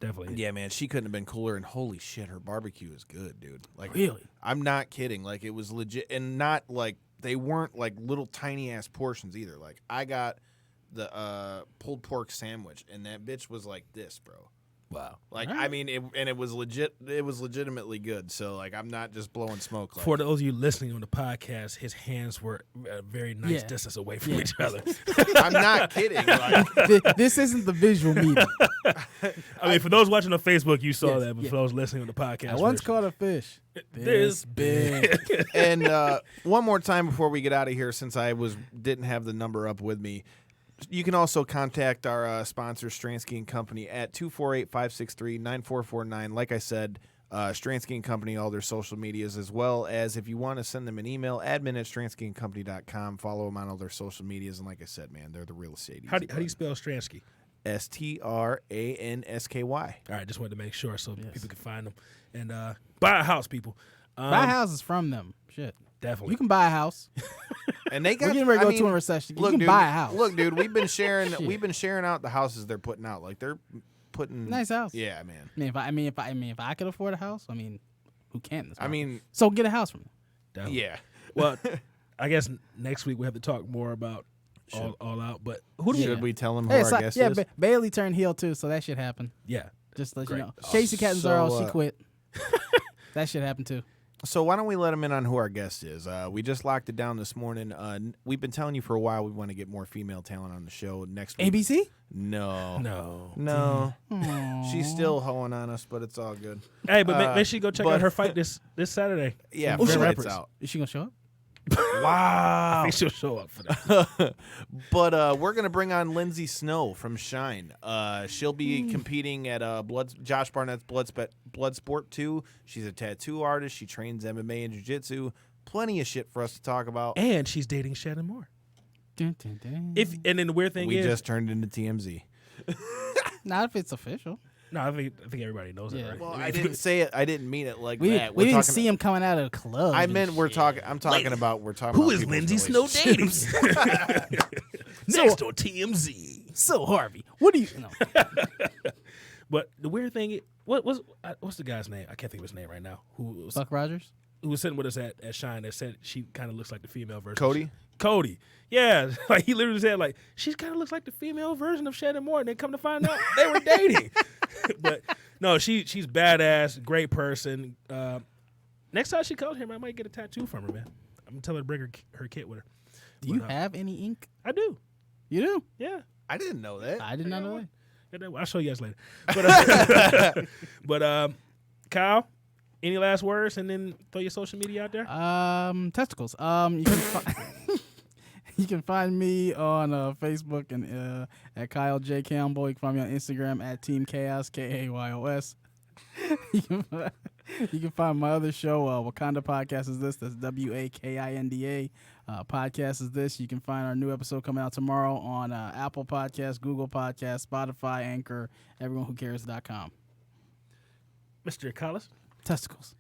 Speaker 2: Definitely.
Speaker 3: Yeah, man, she couldn't have been cooler, and holy shit, her barbecue is good, dude. Like,
Speaker 2: really?
Speaker 3: I'm not kidding. Like, it was legit, and not like they weren't like little tiny ass portions either. Like, I got the pulled pork sandwich, and that bitch was like this, bro.
Speaker 2: Wow.
Speaker 3: Like, right. I mean, it was legit. It was legitimately good. So, like, I'm not just blowing smoke. Like,
Speaker 2: for those of you listening on the podcast, his hands were a very nice distance away from each other.
Speaker 3: I'm not kidding. Like,
Speaker 5: this isn't the visual medium.
Speaker 2: I mean, for those watching on Facebook, you saw that. But for those listening on the podcast,
Speaker 5: I once caught a fish
Speaker 2: this big.
Speaker 3: And one more time before we get out of here, since I didn't have the number up with me. You can also contact our sponsor, Stransky & Company, at 248-563-9449. Like I said, Stransky & Company, all their social medias, as well as if you want to send them an email, admin@stranskyandcompany.com. Follow them on all their social medias. And like I said, man, they're the real estate.
Speaker 2: How do you spell Stransky?
Speaker 3: STRANSKY.
Speaker 2: All right, just wanted to make sure so people can find them. And buy a house, people.
Speaker 5: Buy houses from them. Shit.
Speaker 2: Definitely.
Speaker 5: You can buy a house.
Speaker 3: And they got.
Speaker 5: We're getting ready to go to a recession. You can buy a house.
Speaker 3: Look, dude, we've been sharing out the houses they're putting out. Like, they're putting
Speaker 5: nice house.
Speaker 3: Yeah, man.
Speaker 5: If I could afford a house, I mean, who can't? So get a house from them.
Speaker 2: Definitely.
Speaker 3: Yeah.
Speaker 2: Well, I guess next week we have to talk more about all out. But who
Speaker 3: should we tell them who our guest is?
Speaker 5: Yeah, Bailey turned heel too, so that should happen.
Speaker 2: Yeah.
Speaker 5: Just let you know. Casey Catanzaro, she quit. That should happen too.
Speaker 3: So why don't we let him in on who our guest is? We just locked it down this morning. We've been telling you for a while we want to get more female talent on the show next week.
Speaker 5: ABC?
Speaker 3: No. She's still hoeing on us, but it's all good.
Speaker 2: Hey, but make sure you go check out her fight this Saturday.
Speaker 3: Yeah,
Speaker 5: Oh,
Speaker 3: it's out.
Speaker 5: Is she gonna show up?
Speaker 2: I think she'll show up for that.
Speaker 3: But we're gonna bring on Lindsay Snow from Shine. She'll be competing at Josh Barnett's Bloodsport 2. She's a tattoo artist. She trains MMA and jiu-jitsu. Plenty of shit for us to talk about.
Speaker 2: And she's dating Shannon Moore.
Speaker 5: Dun, dun, dun.
Speaker 2: And then the weird thing
Speaker 3: We
Speaker 2: is,
Speaker 3: just turned into TMZ.
Speaker 5: Not if it's official.
Speaker 2: no, I think everybody knows
Speaker 5: Yeah.
Speaker 2: that, right?
Speaker 3: Well, I didn't say it. I didn't mean it like
Speaker 5: We
Speaker 3: that.
Speaker 5: didn't see him coming out of the club.
Speaker 3: I
Speaker 5: and
Speaker 3: meant
Speaker 5: shit.
Speaker 3: I'm talking about
Speaker 2: Who is
Speaker 3: people's
Speaker 2: Lindsay Snow dating?
Speaker 3: relationships.
Speaker 2: Next on TMZ.
Speaker 5: So Harvey, what do you know?
Speaker 2: But the weird thing, what's the guy's name? I can't think of his name right now. Who
Speaker 5: Buck Rogers?
Speaker 2: was sitting with us at Shine that said she kind of looks like the female version.
Speaker 3: Cody?
Speaker 2: Yeah, like he literally said like she kind of looks like the female version of Shannon Moore. And then come to find out they were dating. But no, she's badass, great person. Next time she comes here, I might get a tattoo from her, man. I'm gonna tell her to bring her kit with her.
Speaker 5: Do you have any ink?
Speaker 2: I do.
Speaker 5: You do?
Speaker 2: Yeah.
Speaker 3: I didn't know that.
Speaker 5: I did not know that.
Speaker 2: I'll show you guys later. But Kyle, any last words, and then throw your social media out there.
Speaker 5: Testicles. You can find me on Facebook and at Kyle J Campbell. You can find me on Instagram at Team Chaos KAYOS. You can find my other show, Wakanda Podcast Is This. That's WAKINDA. Podcast Is This. You can find our new episode coming out tomorrow on Apple Podcasts, Google Podcasts, Spotify, Anchor, everyonewhocares.com.
Speaker 2: Mr. Collis.
Speaker 5: Testicles.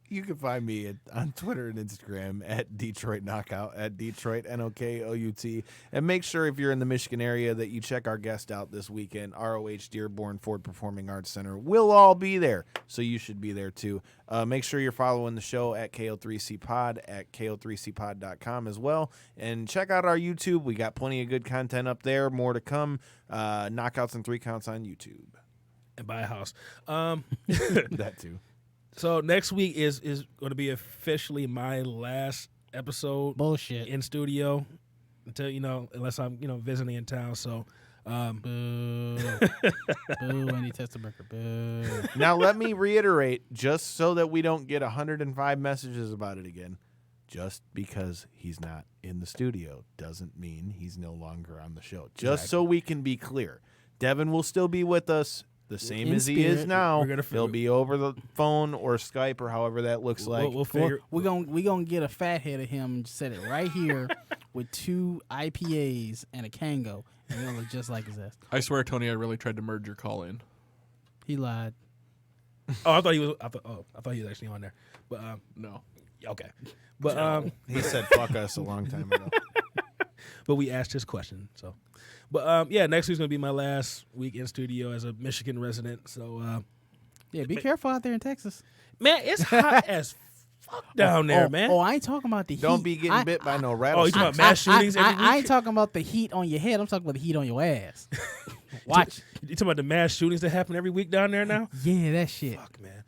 Speaker 3: You can find me on Twitter and Instagram at Detroit Knockout, at Detroit NOKOUT. And make sure if you're in the Michigan area that you check our guest out this weekend, ROH Dearborn Ford Performing Arts Center. We'll all be there, so you should be there too. Make sure you're following the show at KO3C Pod, at KO3CPod.com as well. And check out our YouTube. We got plenty of good content up there. More to come. Knockouts and 3 counts on YouTube.
Speaker 2: And buy a house.
Speaker 3: That too.
Speaker 2: So next week is going to be officially my last episode.
Speaker 5: Bullshit.
Speaker 2: In studio until unless I'm visiting in town. So
Speaker 5: Boo. Boo, Andy Testerberger. Boo.
Speaker 3: Now let me reiterate, just so that we don't get 105 messages about it again. Just because he's not in the studio doesn't mean he's no longer on the show. Just so we can be clear, Devin will still be with us. The same
Speaker 5: In
Speaker 3: as he is
Speaker 5: spirit.
Speaker 3: now.
Speaker 2: He'll
Speaker 3: be over the phone or Skype or however that looks like.
Speaker 2: We'll figure.
Speaker 5: We're gonna get a fat head of him and set it right here with 2 IPAs and a Kango, and it'll look just like his ass.
Speaker 6: I swear, Tony, I really tried to merge your call in.
Speaker 5: He lied.
Speaker 2: Oh, I thought he was. I thought he was actually on there. But
Speaker 6: No.
Speaker 2: okay. But
Speaker 3: He said fuck us a long time ago.
Speaker 2: but we asked his question. So, but yeah, next week's gonna be my last week in studio as a Michigan resident. So
Speaker 5: Yeah, be careful out there in Texas.
Speaker 2: man, it's hot as fuck down there, man.
Speaker 5: Oh, I ain't talking about the heat.
Speaker 3: Don't be getting bit by no
Speaker 2: Oh, you
Speaker 3: rattlesnake.
Speaker 2: talking about mass shootings every
Speaker 5: I
Speaker 2: week?
Speaker 5: ain't talking about the heat on your head. I'm talking about the heat on your ass. Watch.
Speaker 2: You talking about the mass shootings that happen every week down there now?
Speaker 5: Yeah, that shit.
Speaker 2: Fuck, man.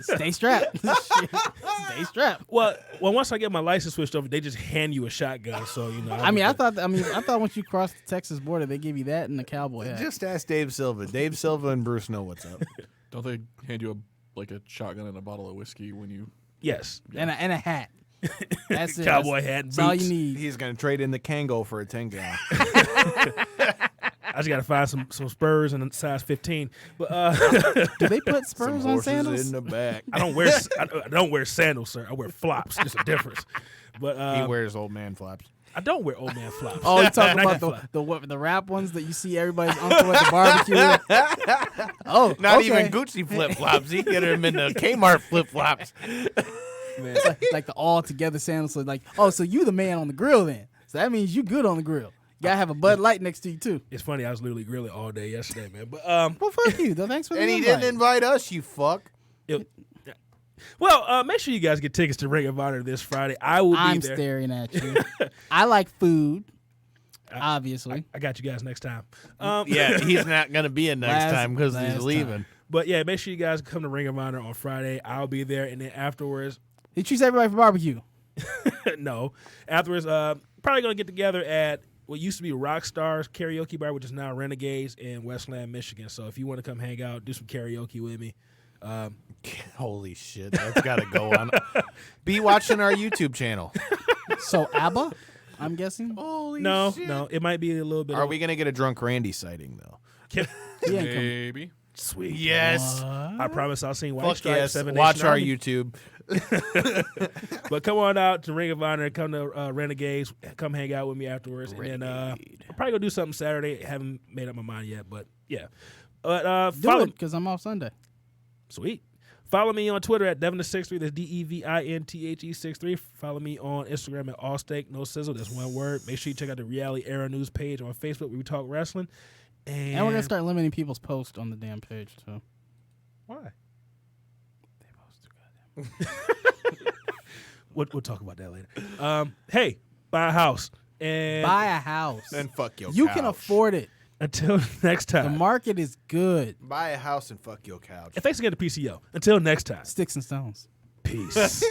Speaker 5: Stay strapped. Stay strapped.
Speaker 2: Well, once I get my license switched over, they just hand you a shotgun. So
Speaker 5: I thought once you cross the Texas border, they give you that and the cowboy hat.
Speaker 3: Just ask Dave Silva. Dave Silva and Bruce know what's up.
Speaker 6: Don't they hand you a shotgun and a bottle of whiskey when you...
Speaker 2: yes,
Speaker 5: and a hat. That's it.
Speaker 2: cowboy hat,
Speaker 5: That's all
Speaker 2: boots.
Speaker 5: you need.
Speaker 3: He's going to trade in the Kango for a 10-gallon.
Speaker 2: I just gotta find some Spurs in a size 15. But
Speaker 5: Do they put spurs
Speaker 3: Some
Speaker 5: on
Speaker 3: horses
Speaker 5: sandals?
Speaker 3: in the back.
Speaker 2: I don't wear sandals, sir. I wear flops. There's a difference. But
Speaker 3: He wears old man flops.
Speaker 2: I don't wear old man flops.
Speaker 5: Oh, you talking
Speaker 2: Not
Speaker 5: about the rap ones that you see everybody's uncle at the barbecue? Oh,
Speaker 3: Not
Speaker 5: okay.
Speaker 3: even Gucci flip-flops. He get him in the Kmart flip-flops.
Speaker 2: Man.
Speaker 5: like the all together sandals. So like, oh, so you the man on the grill then? So that means you good on the grill. You gotta have a Bud Light next to you too.
Speaker 2: It's funny. I was literally grilling all day yesterday, man. But
Speaker 5: Well, fuck you. Though. Thanks for the
Speaker 3: And he
Speaker 5: invite.
Speaker 3: didn't invite us, you fuck.
Speaker 2: well, make sure you guys get tickets to Ring of Honor this Friday. I will be
Speaker 5: I'm
Speaker 2: there.
Speaker 5: staring at you. I like food. Obviously.
Speaker 2: I got you guys next time.
Speaker 3: Yeah, he's not going to be in next
Speaker 5: Last-
Speaker 3: time because he's
Speaker 5: last
Speaker 3: leaving.
Speaker 5: time.
Speaker 2: But yeah, make sure you guys come to Ring of Honor on Friday. I'll be there, and then afterwards,
Speaker 5: He treats everybody for barbecue.
Speaker 2: no, afterwards, probably gonna get together at what used to be Rockstars Karaoke Bar, which is now Renegades in Westland, Michigan. So if you want to come hang out, do some karaoke with me.
Speaker 3: Holy shit, that's got to go on. Be watching our YouTube channel.
Speaker 5: So ABBA, I'm guessing.
Speaker 3: Holy
Speaker 2: No, it might be a little bit.
Speaker 3: Are we going to get a Drunk Randy sighting, though?
Speaker 5: He ain't coming.
Speaker 6: Maybe.
Speaker 2: Sweet.
Speaker 3: Yes.
Speaker 2: I promise I'll sing White
Speaker 3: Fuck
Speaker 2: Stripes.
Speaker 3: yes.
Speaker 2: 7
Speaker 3: Watch
Speaker 2: Nation
Speaker 3: our
Speaker 2: Army.
Speaker 3: YouTube.
Speaker 2: But come on out to Ring of Honor. Come to Renegades. Come hang out with me afterwards. And then I'll probably go do something Saturday. Haven't made up my mind yet, but yeah. But
Speaker 5: Do
Speaker 2: follow.
Speaker 5: it, because I'm off Sunday.
Speaker 2: Sweet. Follow me on Twitter at Devin63. That's DEVINTHE63. Follow me on Instagram at Allsteak No Sizzle. That's one word. Make sure you check out the Reality Era News page on Facebook where we talk wrestling. And
Speaker 5: And we're going to start limiting people's posts on the damn page, too.
Speaker 2: Why?
Speaker 5: They post too goddamn.
Speaker 2: We'll talk about that later. Hey, buy a house. And
Speaker 5: Buy a house.
Speaker 3: And fuck your
Speaker 5: You
Speaker 3: couch.
Speaker 5: can afford it.
Speaker 2: until next
Speaker 5: The
Speaker 2: time.
Speaker 5: market is good.
Speaker 3: Buy a house and fuck your couch.
Speaker 2: And thanks again to PCO. Until next time.
Speaker 5: Sticks and stones.
Speaker 2: Peace.